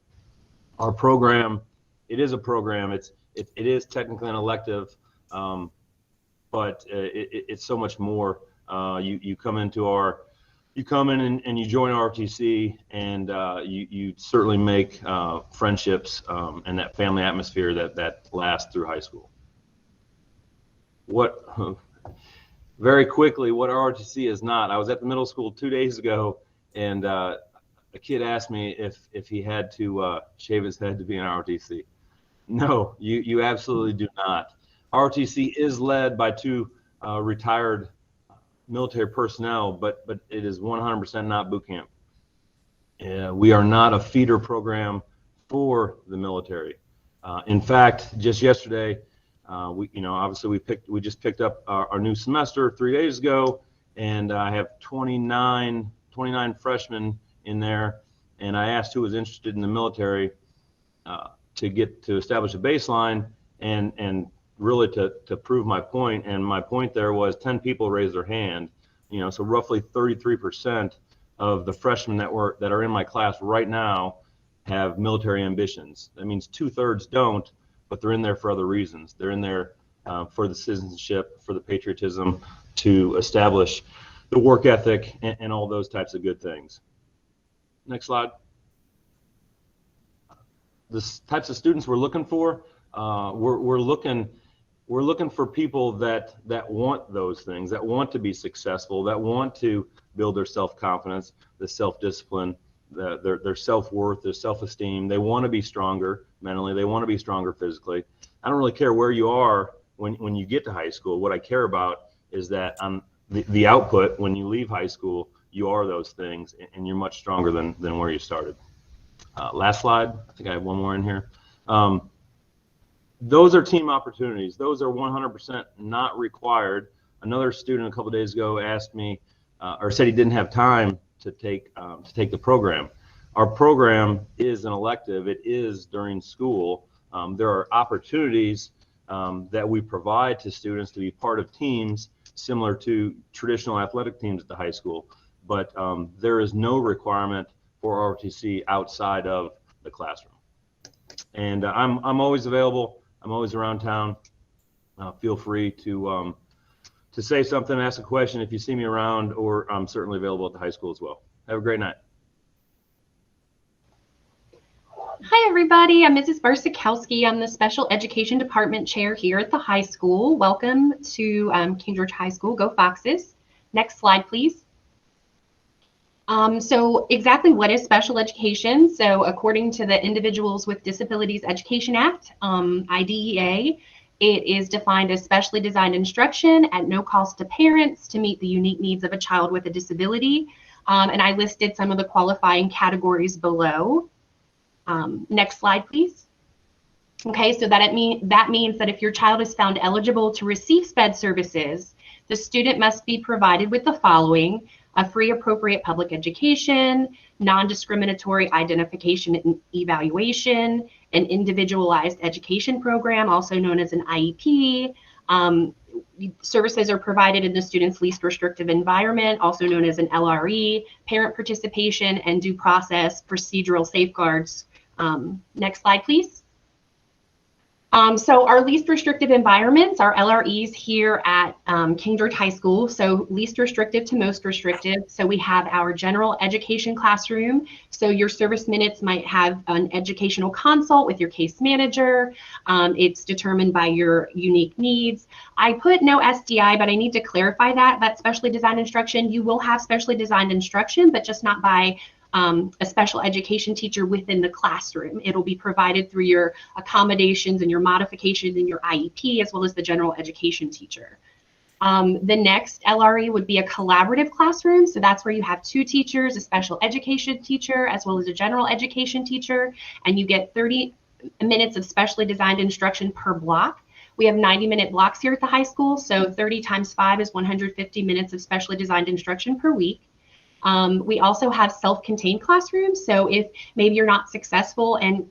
Our program, it is a program. It is technically an elective, but it's so much more. You come into our, you come in and you join ROTC, and you certainly make friendships and that family atmosphere that lasts through high school. Very quickly, what ROTC is not. I was at the middle school 2 days ago, and a kid asked me if he had to shave his head to be an ROTC. No, you absolutely do not. ROTC is led by two retired military personnel, but it is 100% not boot camp. We are not a feeder program for the military. In fact, just yesterday, obviously we just picked up our new semester 3 days ago, and I have 29 freshmen in there, and I asked who was interested in the military to establish a baseline and really to prove my point. And my point there was 10 people raised their hand, so roughly 33% of the freshmen that are in my class right now have military ambitions. That means 2/3 don't, but they're in there for other reasons. They're in there for the citizenship, for the patriotism, to establish the work ethic and all those types of good things. Next slide. The types of students we're looking for, we're looking for people that want those things, that want to be successful, that want to build their self-confidence, the self-discipline, their self-worth, their self-esteem. They want to be stronger mentally. They want to be stronger physically. I don't really care where you are when you get to high school. What I care about is that the output when you leave high school, you are those things, and you're much stronger than where you started. Last slide. I think I have one more in here. Those are team opportunities. Those are 100% not required. Another student a couple of days ago asked me, or said he didn't have time to take the program. Our program is an elective. It is during school. There are opportunities that we provide to students to be part of teams similar to traditional athletic teams at the high school, but there is no requirement for ROTC outside of the classroom. And I'm always available. I'm always around town. Feel free to say something, ask a question if you see me around, or I'm certainly available at the high school as well. Have a great night. Hi, everybody. I'm Mrs. Barsakowski. I'm the Special Education Department Chair here at the high school. Welcome to King George High School. Go Foxes. Next slide, please. So exactly what is special education? So according to the Individuals with Disabilities Education Act, IDEA, it is defined as specially designed instruction at no cost to parents to meet the unique needs of a child with a disability. And I listed some of the qualifying categories below. Next slide, please. Okay, so that means that if your child is found eligible to receive SPED services, the student must be provided with the following: a free appropriate public education, non-discriminatory identification and evaluation, an individualized education program, also known as an IEP. Services are provided in the student's least restrictive environment, also known as an LRE, parent participation, and due process procedural safeguards. Next slide, please. So our least restrictive environments are LREs here at King George High School. So least restrictive to most restrictive. So we have our general education classroom. So your service minutes might have an educational consult with your case manager. It's determined by your unique needs. I put no SDI, but I need to clarify that specially designed instruction, you will have specially designed instruction, but just not by a special education teacher within the classroom. It'll be provided through your accommodations and your modifications in your IEP, as well as the general education teacher. The next LRE would be a collaborative classroom. So that's where you have two teachers, a special education teacher, as well as a general education teacher, and you get 30 minutes of specially designed instruction per block. We have 90-minute blocks here at the high school, so 30 times 5 is 150 minutes of specially designed instruction per week. We also have self-contained classrooms. So if maybe you're not successful and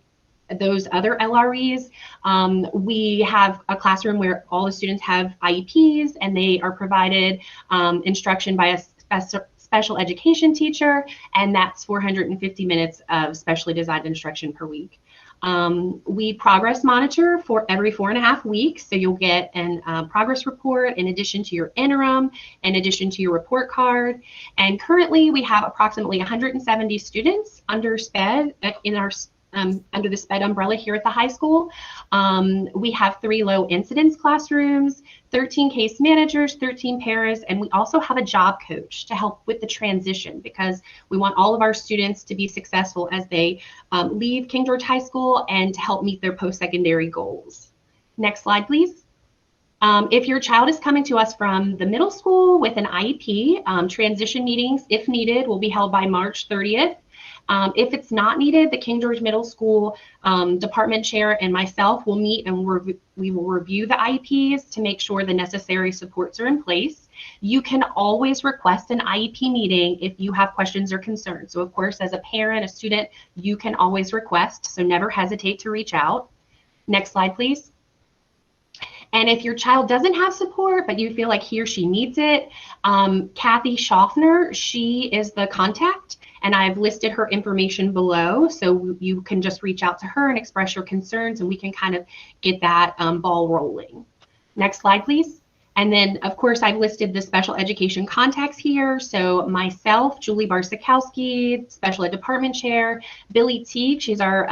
those other LREs. We have a classroom where all the students have IEPs and they are provided instruction by a special education teacher, and that's 450 minutes of specially designed instruction per week. We progress monitor for every 4.5 weeks, so you'll get an progress report in addition to your interim, in addition to your report card. And currently we have approximately 170 students under SPED in our under the SPED umbrella here at the high school. We have 3 low incidence classrooms, 13 case managers, 13 paras, and we also have a job coach to help with the transition, because we want all of our students to be successful as they leave King George High School and to help meet their post-secondary goals. Next slide, please. If your child is coming to us from the middle school with an IEP, transition meetings, if needed, will be held by March 30th. If it's not needed, the King George Middle School department chair and myself will meet and we will review the IEPs to make sure the necessary supports are in place. You can always request an IEP meeting if you have questions or concerns. So of course, as a parent, a student, you can always request, so never hesitate to reach out. Next slide, please. And if your child doesn't have support, but you feel like he or she needs it, Kathy Schaffner, she is the contact, and I've listed her information below. So you can just reach out to her and express your concerns, and we can kind of get that ball rolling. Next slide, please. And then, of course, I've listed the special education contacts here. So myself, Julie Barsakowski, special ed department chair, Billy Teague, she's our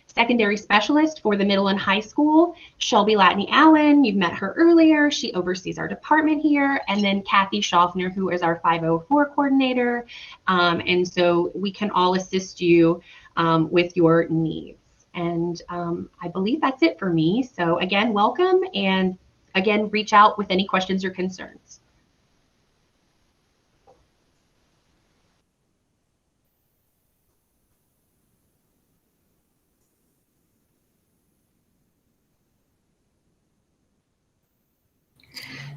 secondary specialist for the middle and high school. Shelby Latney Allen, you've met her earlier. She oversees our department here. And then Kathy Schaffner, who is our 504 coordinator. And so we can all assist you with your needs. And I believe that's it for me. So again, welcome. And again, reach out with any questions or concerns.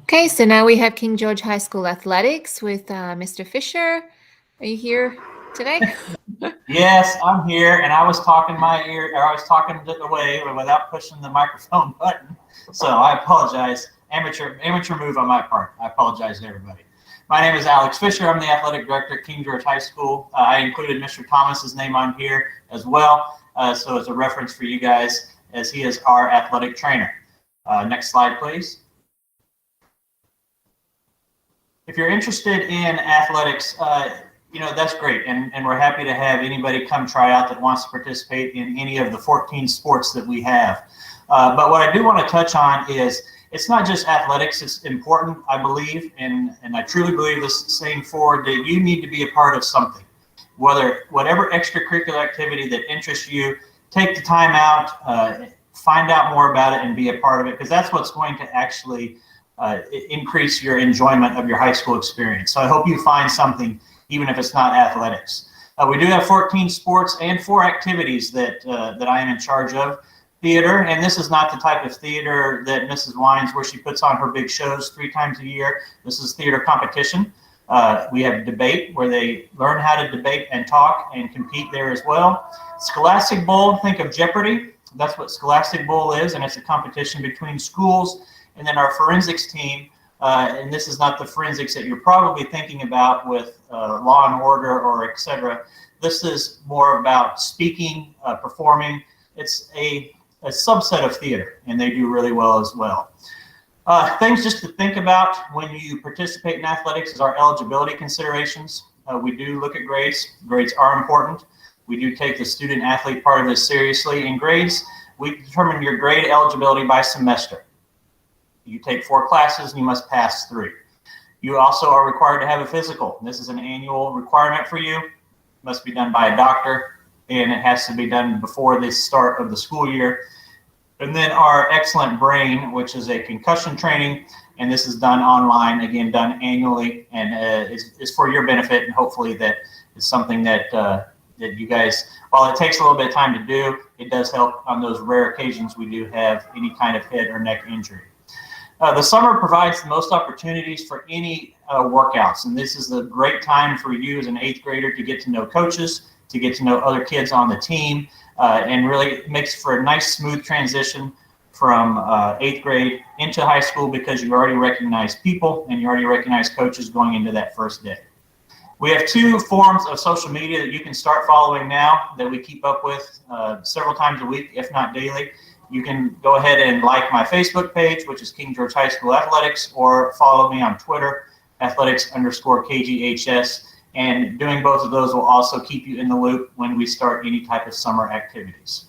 Okay, so now we have King George High School Athletics with Mr. Fisher. Are you here today? Yes, I'm here, and I was talking away without pushing the microphone button. So I apologize. Amateur move on my part. I apologize to everybody. My name is Alex Fisher. I'm the athletic director at King George High School. I included Mr. Thomas's name on here as well, so as a reference for you guys, as he is our athletic trainer. Next slide, please. If you're interested in athletics, that's great, and we're happy to have anybody come try out that wants to participate in any of the 14 sports that we have. But what I do want to touch on is it's not just athletics. It's important, I believe, and I truly believe this saying forward, that you need to be a part of something. Whatever extracurricular activity that interests you, take the time out, find out more about it, and be a part of it, because that's what's going to actually increase your enjoyment of your high school experience. So I hope you find something, even if it's not athletics. We do have 14 sports and 4 activities that I am in charge of. Theater, and this is not the type of theater that Mrs. Wines, where she puts on her big shows 3 times a year. This is theater competition. We have debate, where they learn how to debate and talk and compete there as well. Scholastic Bowl, think of Jeopardy. That's what Scholastic Bowl is, and it's a competition between schools. And then our forensics team, and this is not the forensics that you're probably thinking about with Law and Order or et cetera. This is more about speaking, performing. It's a subset of theater, and they do really well as well. Things just to think about when you participate in athletics is our eligibility considerations. We do look at grades. Grades are important. We do take the student athlete part of this seriously. In grades, we determine your grade eligibility by semester. You take 4 classes and you must pass 3. You also are required to have a physical. This is an annual requirement for you. It must be done by a doctor, and it has to be done before the start of the school year. And then our Excellent Brain, which is a concussion training, and this is done online, again, done annually, and is for your benefit, and hopefully that is something that that you guys, while it takes a little bit of time to do, it does help on those rare occasions we do have any kind of head or neck injury. The summer provides the most opportunities for any workouts, and this is a great time for you as an 8th grader to get to know coaches, to get to know other kids on the team. and really makes for a nice, smooth transition from 8th grade into high school, because you already recognize people and you already recognize coaches going into that first day. We have 2 forms of social media that you can start following now that we keep up with several times a week, if not daily. You can go ahead and like my Facebook page, which is King George High School Athletics, or follow me on Twitter, athletics_KGHS. And doing both of those will also keep you in the loop when we start any type of summer activities.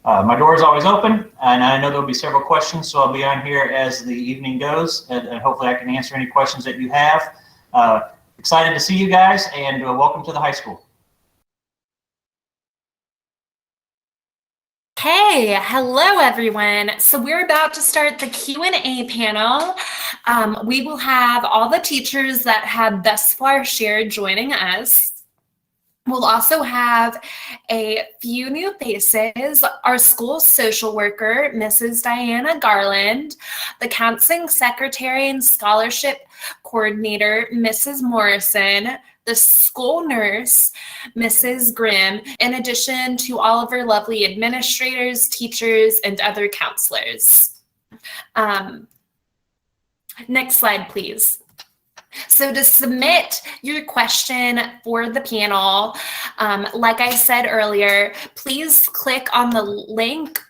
My door is always open, and I know there'll be several questions, so I'll be on here as the evening goes, and hopefully I can answer any questions that you have. Excited to see you guys, and welcome to the high school. Hey, hello everyone. So we're about to start the Q&A panel. We will have all the teachers that have thus far shared joining us. We'll also have a few new faces, our school social worker, Mrs. Diana Garland, the counseling secretary and scholarship coordinator, Mrs. Morrison, the school nurse, Mrs. Grimm, in addition to all of our lovely administrators, teachers, and other counselors. Next slide, please. So to submit your question for the panel, like I said earlier, please click on the link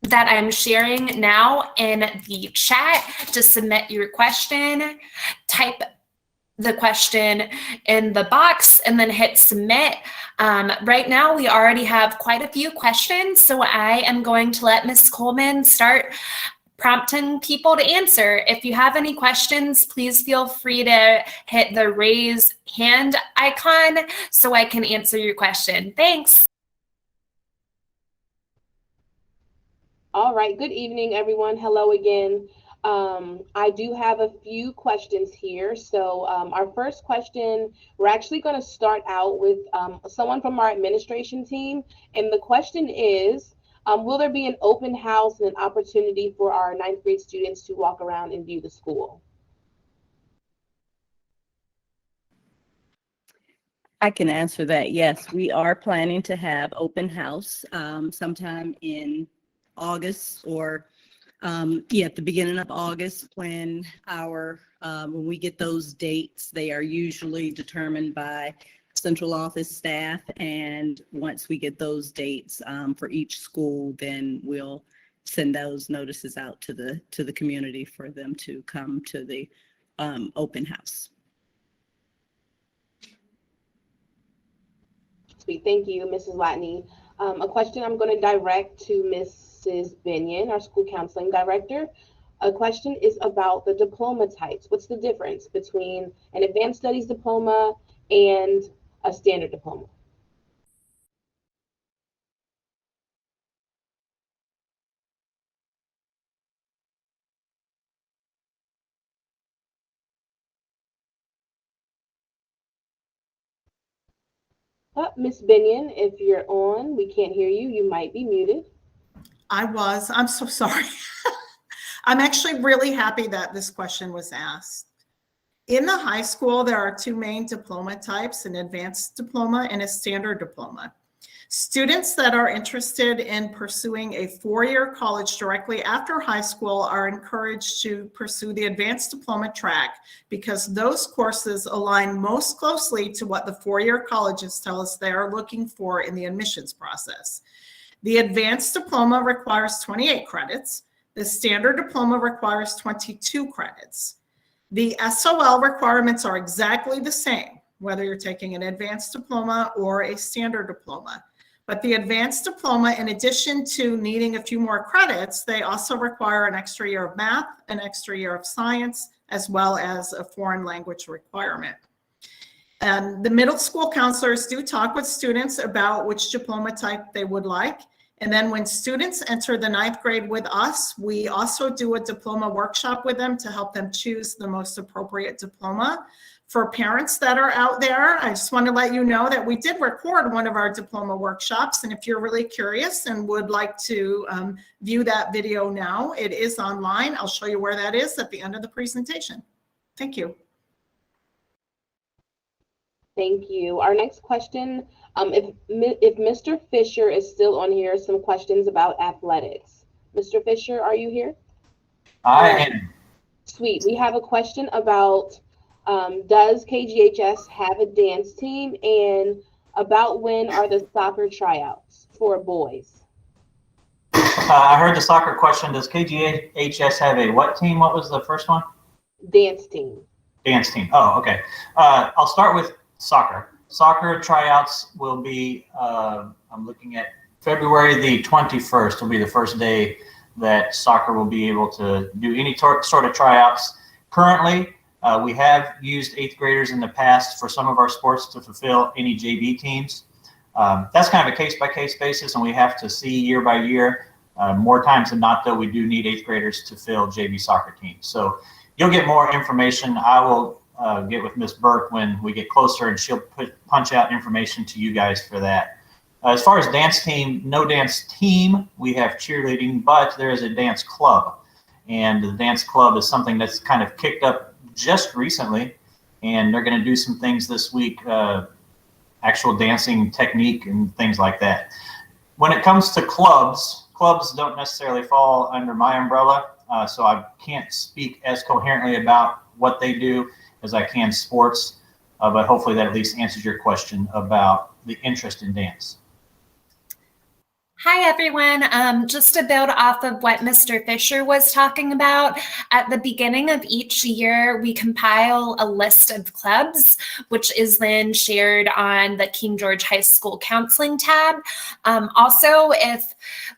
that I'm sharing now in the chat to submit your question. Type the question in the box and then hit submit. Right now, we already have quite a few questions, so I am going to let Ms. Coleman start prompting people to answer. If you have any questions, please feel free to hit the raise hand icon so I can answer your question. Thanks. All right, good evening, everyone. Hello again. I do have a few questions here. So our first question, we're actually going to start out with someone from our administration team. And the question is, will there be an open house and an opportunity for our 9th grade students to walk around and view the school? I can answer that. Yes, we are planning to have open house sometime in August or at the beginning of August when when we get those dates. They are usually determined by central office staff, and once we get those dates for each school, then we'll send those notices out to the community for them to come to the open house. Sweet, thank you, Mrs. Latney. A question I'm going to direct to Mrs. Binion, our school counseling director. A question is about the diploma types. What's the difference between an advanced studies diploma and a standard diploma? Ms. Binion, if you're on, we can't hear you. You might be muted. I'm so sorry. I'm actually really happy that this question was asked. In the high school, there are 2 main diploma types, an advanced diploma and a standard diploma. Students that are interested in pursuing a 4-year college directly after high school are encouraged to pursue the advanced diploma track because those courses align most closely to what the 4-year colleges tell us they are looking for in the admissions process. The advanced diploma requires 28 credits. The standard diploma requires 22 credits. The SOL requirements are exactly the same, whether you're taking an advanced diploma or a standard diploma. But the advanced diploma, in addition to needing a few more credits, they also require an extra year of math, an extra year of science, as well as a foreign language requirement. The middle school counselors do talk with students about which diploma type they would like. And then when students enter the 9th grade with us, we also do a diploma workshop with them to help them choose the most appropriate diploma. For parents that are out there, I just want to let you know that we did record one of our diploma workshops. And if you're really curious and would like to view that video now, it is online. I'll show you where that is at the end of the presentation. Thank you. Thank you. Our next question If Mr. Fisher is still on here, some questions about athletics. Mr. Fisher, are you here? I am. Sweet. We have a question about does KGHS have a dance team, and about when are the soccer tryouts for boys? I heard the soccer question. Does KGHS have a what team? What was the first one? Dance team. Dance team. Oh, okay. I'll start with soccer. Soccer tryouts will be, I'm looking at February the 21st will be the first day that soccer will be able to do any sort of tryouts. Currently, we have used 8th graders in the past for some of our sports to fulfill any JV teams. That's kind of a case-by-case basis, and we have to see year by year. More times than not, though, we do need 8th graders to fill JV soccer teams. So you'll get more information. I will get with Miss Burke when we get closer, and she'll punch out information to you guys for that. As far as dance team, no dance team. We have cheerleading, but there is a dance club. And the dance club is something that's kind of kicked up just recently. And they're going to do some things this week, actual dancing technique and things like that. When it comes to clubs don't necessarily fall under my umbrella. So I can't speak as coherently about what they do as I can sports. But hopefully that at least answers your question about the interest in dance. Hi, everyone. Just to build off of what Mr. Fisher was talking about, at the beginning of each year, we compile a list of clubs, which is then shared on the King George High School Counseling tab. Also, if,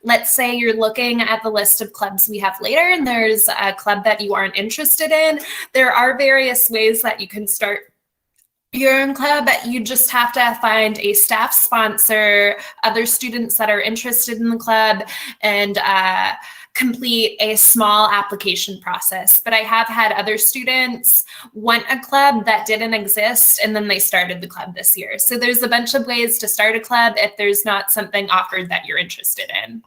let's say, you're looking at the list of clubs we have later and there's a club that you aren't interested in, there are various ways that you can start your own club, but you just have to find a staff sponsor, other students that are interested in the club, and complete a small application process. But I have had other students want a club that didn't exist, and then they started the club this year. So there's a bunch of ways to start a club if there's not something offered that you're interested in.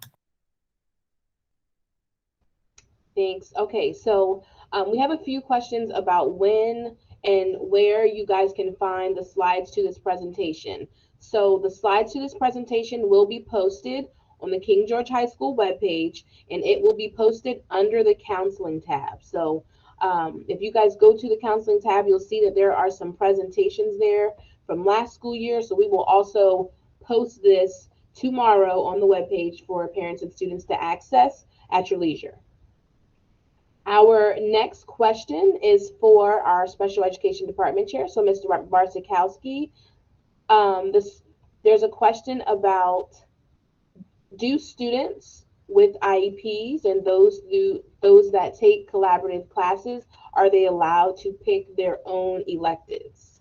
Thanks. Okay, so we have a few questions about when and where you guys can find the slides to this presentation. So the slides to this presentation will be posted on the King George High School webpage, and it will be posted under the counseling tab. So if you guys go to the counseling tab, you'll see that there are some presentations there from last school year. So we will also post this tomorrow on the webpage for parents and students to access at your leisure. Our next question is for our special education department chair, so Mr. Barsikowski. There's a question about, do students with IEPs and those that take collaborative classes, are they allowed to pick their own electives?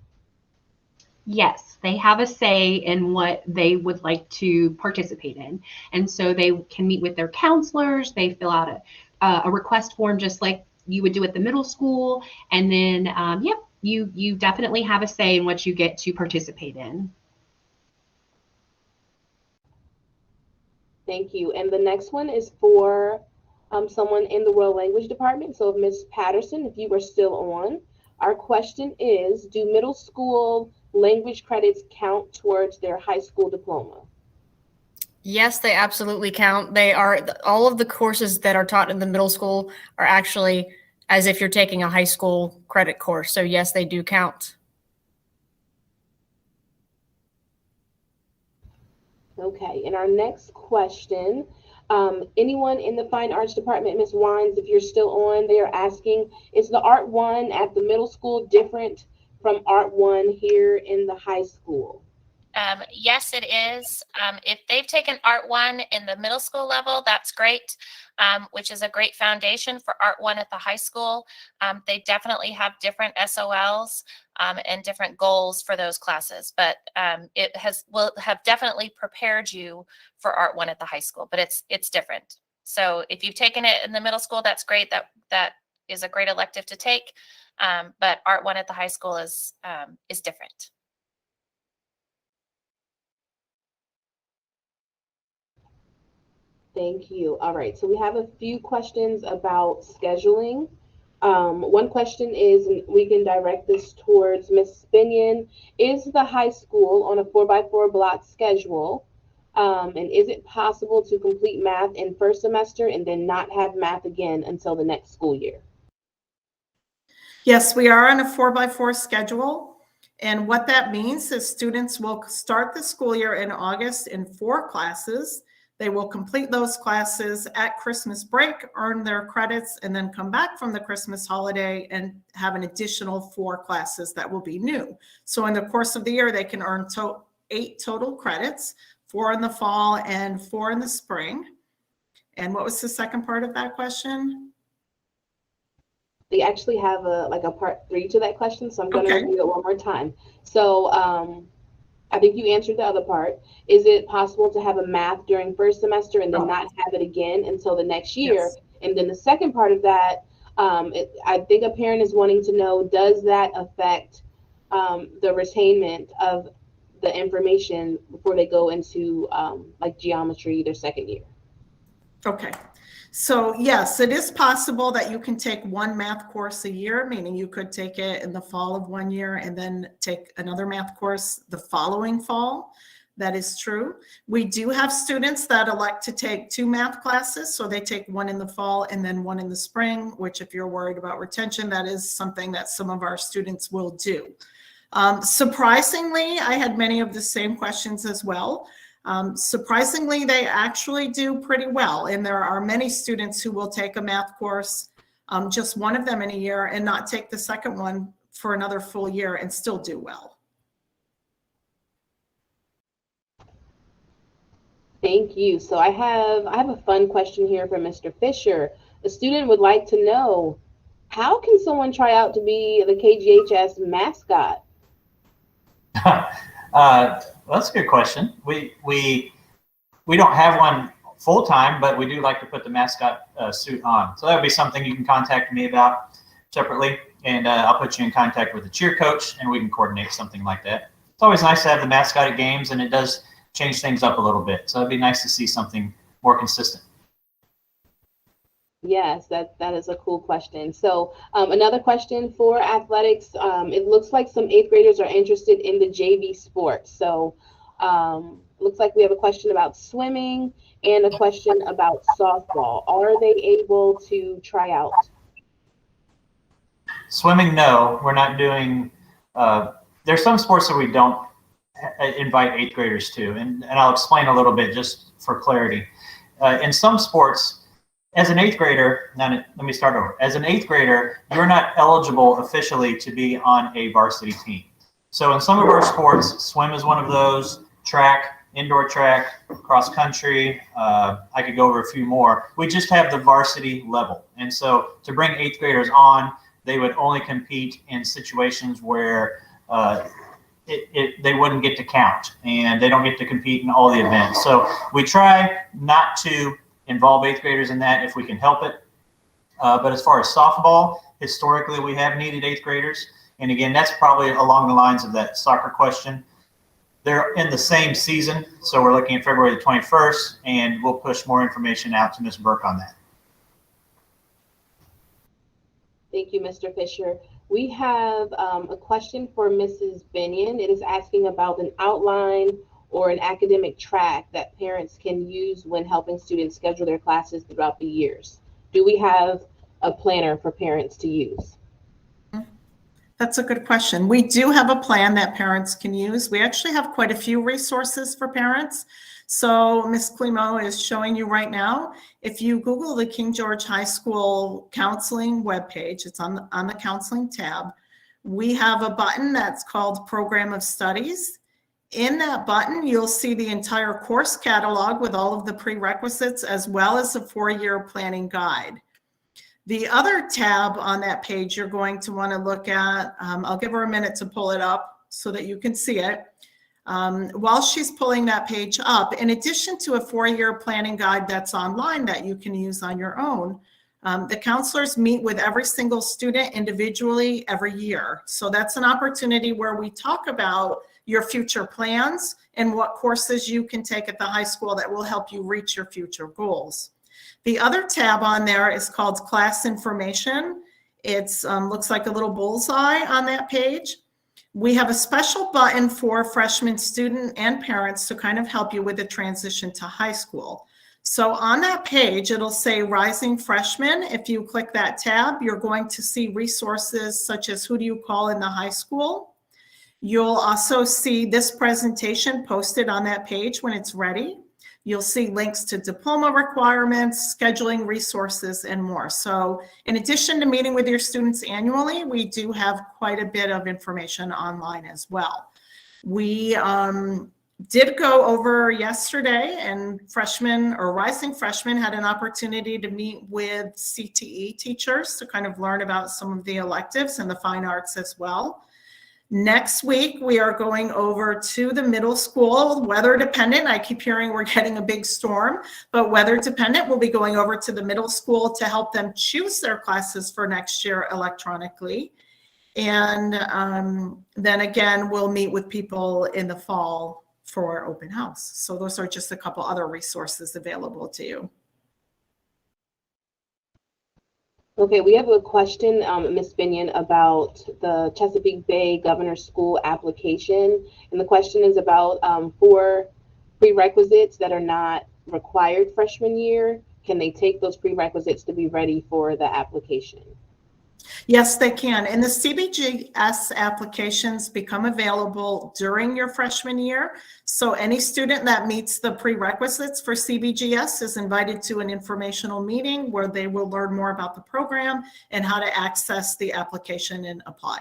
Yes, they have a say in what they would like to participate in. And so they can meet with their counselors, they fill out a request form just like you would do at the middle school. And then, yep, you definitely have a say in what you get to participate in. Thank you. And the next one is for someone in the World Language Department. So Ms. Patterson, if you were still on, our question is, do middle school language credits count towards their high school diploma? Yes, they absolutely count. They are, all of the courses that are taught in the middle school are actually as if you're taking a high school credit course. So yes, they do count. Okay, and our next question, anyone in the Fine Arts Department, Ms. Wines, if you're still on, they are asking, is the Art 1 at the middle school different from Art 1 here in the high school? Yes, it is. If they've taken Art 1 in the middle school level, that's great, which is a great foundation for Art 1 at the high school. They definitely have different SOLs and different goals for those classes, but it will have definitely prepared you for Art 1 at the high school, but it's different. So if you've taken it in the middle school, that's great. That is a great elective to take, but Art 1 at the high school is different. Thank you. All right, so we have a few questions about scheduling. One question is, and we can direct this towards Ms. Binion, is the high school on a 4x4 block schedule? And is it possible to complete math in first semester and then not have math again until the next school year? Yes, we are on a 4x4 schedule. And what that means is students will start the school year in August in 4 classes. They will complete those classes at Christmas break, earn their credits, and then come back from the Christmas holiday and have an additional 4 classes that will be new. So in the course of the year, they can earn 8 total credits, 4 in the fall and 4 in the spring. And what was the second part of that question? They actually have a part 3 to that question, so I'm going to review it one more time. So I think you answered the other part. Is it possible to have a math during first semester and then not have it again until the next year? Yes. And then the second part of that, I think a parent is wanting to know, does that affect the retainment of the information before they go into like geometry their second year? Okay. So yes, it is possible that you can take 1 math course a year, meaning you could take it in the fall of 1 year and then take another math course the following fall. That is true. We do have students that elect to take 2 math classes. So they take 1 in the fall and then 1 in the spring, which if you're worried about retention, that is something that some of our students will do. Surprisingly, I had many of the same questions as well. Surprisingly, they actually do pretty well. And there are many students who will take a math course, just 1 of them in a year, and not take the second one for another full year and still do well. Thank you. So I have a fun question here from Mr. Fisher. The student would like to know, how can someone try out to be the KGHS mascot? That's a good question. We don't have one full time, but we do like to put the mascot suit on. So that would be something you can contact me about separately, and I'll put you in contact with the cheer coach, and we can coordinate something like that. It's always nice to have the mascot at games, and it does change things up a little bit. So it'd be nice to see something more consistent. Yes, that is a cool question. So another question for athletics. It looks like some 8th graders are interested in the JV sports. So looks like we have a question about swimming and a question about softball. Are they able to try out? Swimming, no, we're not doing. There's some sports that we don't invite 8th graders to, and I'll explain a little bit just for clarity. In some sports, as an 8th grader, let me start over. As an 8th grader, you're not eligible officially to be on a varsity team. So in some of our sports, swim is one of those, track, indoor track, cross country, I could go over a few more. We just have the varsity level. And so to bring 8th graders on, they would only compete in situations where they wouldn't get to count, and they don't get to compete in all the events. So we try not to involve 8th graders in that if we can help it. But as far as softball, historically we have needed 8th graders. And again, that's probably along the lines of that soccer question. They're in the same season, so we're looking at February the 21st, and we'll push more information out to Ms. Burke on that. Thank you, Mr. Fisher. We have a question for Mrs. Binion. It is asking about an outline or an academic track that parents can use when helping students schedule their classes throughout the years. Do we have a planner for parents to use? That's a good question. We do have a plan that parents can use. We actually have quite a few resources for parents. So Ms. Climo is showing you right now. If you Google the King George High School counseling webpage, it's on the counseling tab. We have a button that's called Program of Studies. In that button, you'll see the entire course catalog with all of the prerequisites, as well as the 4-year planning guide. The other tab on that page you're going to want to look at, I'll give her a minute to pull it up so that you can see it. While she's pulling that page up, in addition to a 4-year planning guide that's online that you can use on your own, the counselors meet with every single student individually every year. So that's an opportunity where we talk about your future plans and what courses you can take at the high school that will help you reach your future goals. The other tab on there is called Class Information. It's looks like a little bullseye on that page. We have a special button for freshman student and parents to kind of help you with the transition to high school. So on that page, it'll say Rising Freshmen. If you click that tab, you're going to see resources such as who do you call in the high school. You'll also see this presentation posted on that page when it's ready. You'll see links to diploma requirements, scheduling resources, and more. So in addition to meeting with your students annually, we do have quite a bit of information online as well. We did go over yesterday, and freshmen or rising freshmen had an opportunity to meet with CTE teachers to kind of learn about some of the electives and the fine arts as well. Next week, we are going over to the middle school, weather dependent. I keep hearing we're getting a big storm, but weather dependent, we'll be going over to the middle school to help them choose their classes for next year electronically. And then again, we'll meet with people in the fall for open house. So those are just a couple other resources available to you. Okay, we have a question, Ms. Binion, about the Chesapeake Bay Governor's School application. And the question is about 4 prerequisites that are not required freshman year. Can they take those prerequisites to be ready for the application? Yes, they can. And the CBGS applications become available during your freshman year. So any student that meets the prerequisites for CBGS is invited to an informational meeting where they will learn more about the program and how to access the application and apply.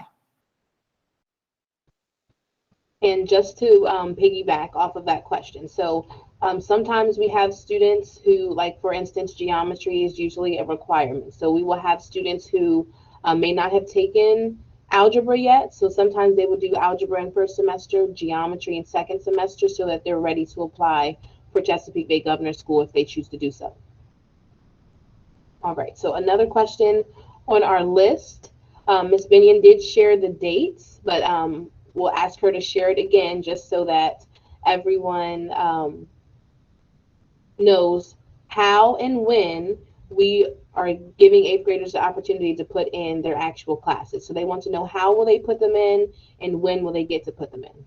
And just to piggyback off of that question. So sometimes we have students who, like for instance, geometry is usually a requirement. So we will have students who may not have taken algebra yet. So sometimes they will do algebra in first semester, geometry in second semester, so that they're ready to apply for Chesapeake Bay Governor's School if they choose to do so. All right, so another question on our list. Ms. Binion did share the dates, but we'll ask her to share it again just so that everyone knows how and when we are giving 8th graders the opportunity to put in their actual classes. So they want to know how will they put them in and when will they get to put them in?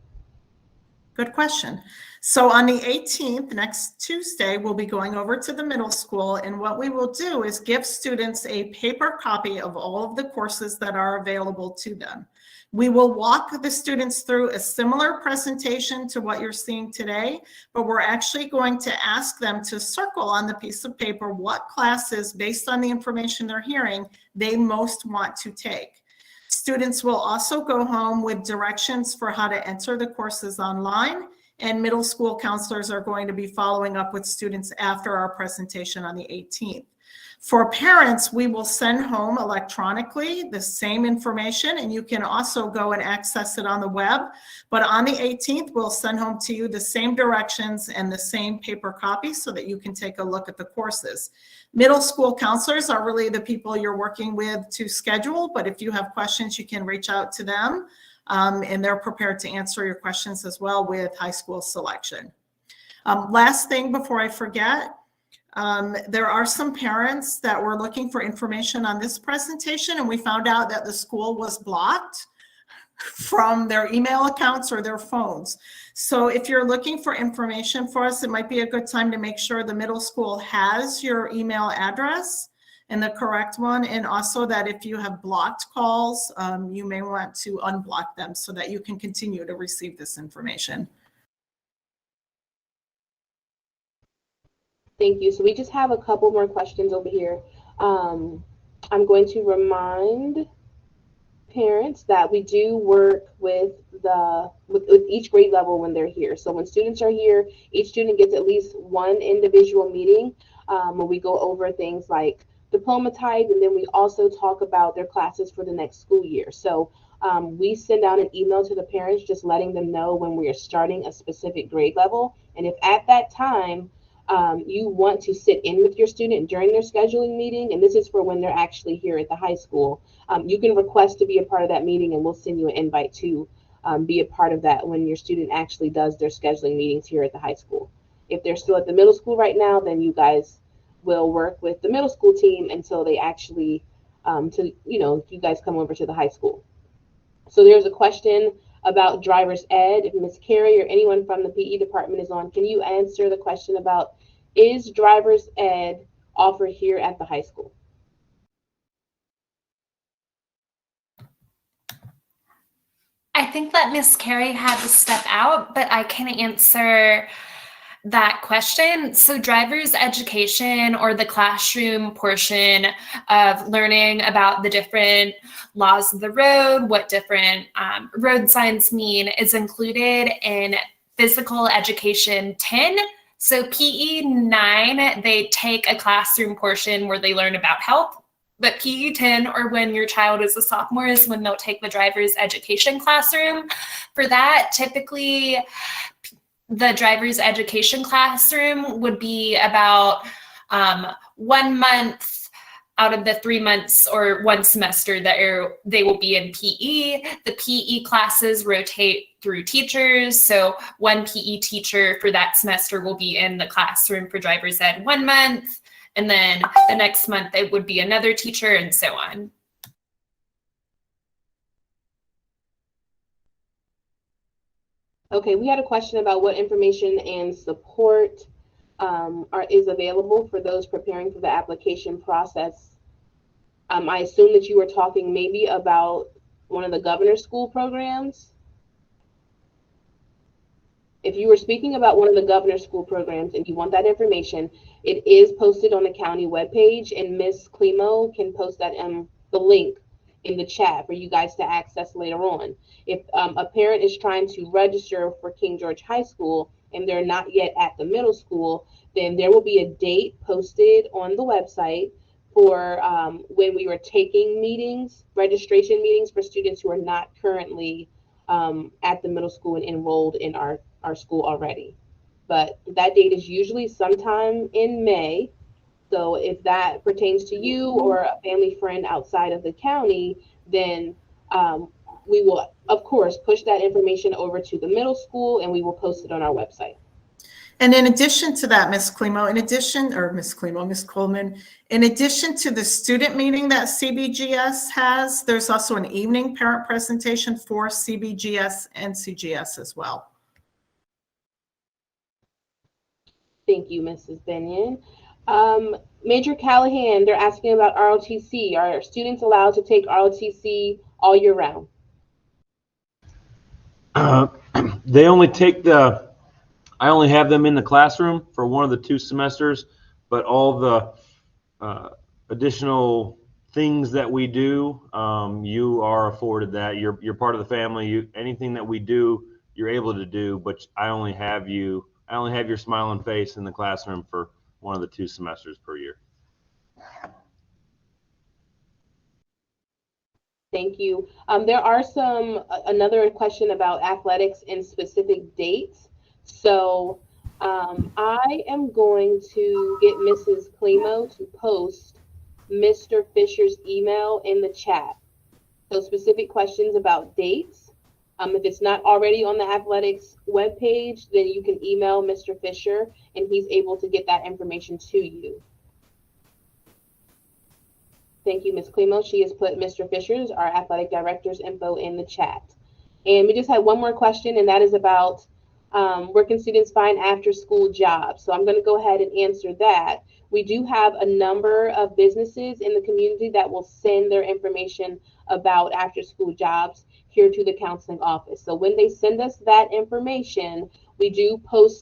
Good question. So on the 18th, next Tuesday, we'll be going over to the middle school, and what we will do is give students a paper copy of all of the courses that are available to them. We will walk the students through a similar presentation to what you're seeing today, but we're actually going to ask them to circle on the piece of paper what classes, based on the information they're hearing, they most want to take. Students will also go home with directions for how to enter the courses online, and middle school counselors are going to be following up with students after our presentation on the 18th. For parents, we will send home electronically the same information, and you can also go and access it on the web. But on the 18th, we'll send home to you the same directions and the same paper copy so that you can take a look at the courses. Middle school counselors are really the people you're working with to schedule, but if you have questions, you can reach out to them, and they're prepared to answer your questions as well with high school selection. Last thing before I forget, there are some parents that were looking for information on this presentation, and we found out that the school was blocked from their email accounts or their phones. So if you're looking for information for us, it might be a good time to make sure the middle school has your email address and the correct one, and also that if you have blocked calls, you may want to unblock them so that you can continue to receive this information. Thank you. So we just have a couple more questions over here. I'm going to remind parents that we do work with each grade level when they're here. So when students are here, each student gets at least one individual meeting where we go over things like diploma type, and then we also talk about their classes for the next school year. So we send out an email to the parents just letting them know when we are starting a specific grade level. And if at that time you want to sit in with your student during their scheduling meeting, and this is for when they're actually here at the high school, you can request to be a part of that meeting, and we'll send you an invite to be a part of that when your student actually does their scheduling meetings here at the high school. If they're still at the middle school right now, then you guys will work with the middle school team until they actually to, you guys come over to the high school. So there's a question about driver's ed. If Ms. Carey or anyone from the PE department is on, can you answer the question about, is driver's ed offered here at the high school? I think that Miss Carey had to step out, but I can answer that question. So driver's education, or the classroom portion of learning about the different laws of the road, what different road signs mean, is included in physical education 10. So PE 9, they take a classroom portion where they learn about health. But PE 10, or when your child is a sophomore, is when they'll take the driver's education classroom. For that, typically the driver's education classroom would be about 1 month out of the 3 months or 1 semester that they will be in PE. The PE classes rotate through teachers. So one PE teacher for that semester will be in the classroom for driver's ed 1 month. And then the next month it would be another teacher, and so on. Okay, we had a question about what information and support is available for those preparing for the application process. I assume that you were talking maybe about one of the governor's school programs. If you were speaking about one of the governor's school programs and you want that information, it is posted on the county webpage, and Ms. Climo can post that the link in the chat for you guys to access later on. If a parent is trying to register for King George High School and they're not yet at the middle school, then there will be a date posted on the website for when we were taking meetings, registration meetings for students who are not currently at the middle school and enrolled in our school already. But that date is usually sometime in May. So if that pertains to you or a family friend outside of the county, then we will, of course, push that information over to the middle school and we will post it on our website. And in addition to that, Ms. Coleman, in addition to the student meeting that CBGS has, there's also an evening parent presentation for CBGS and CGS as well. Thank you, Mrs. Benyon. Major Callahan, they're asking about ROTC. Are students allowed to take ROTC all year round? They only take I only have them in the classroom for one of the 2 semesters, but all the additional things that we do, you are afforded that. You're part of the family. Anything that we do, you're able to do, but I only have your smiling face in the classroom for one of the 2 semesters per year. Thank you. There are another question about athletics and specific dates. So I am going to get Mrs. Climo to post Mr. Fisher's email in the chat. So specific questions about dates. If it's not already on the athletics webpage, then you can email Mr. Fisher and he's able to get that information to you. Thank you, Ms. Climo. She has put Mr. Fisher's, our athletic director's info in the chat. And we just had one more question, and that is about where can students find after-school jobs? So I'm going to go ahead and answer that. We do have a number of businesses in the community that will send their information about after-school jobs here to the counseling office. So when they send us that information, we do post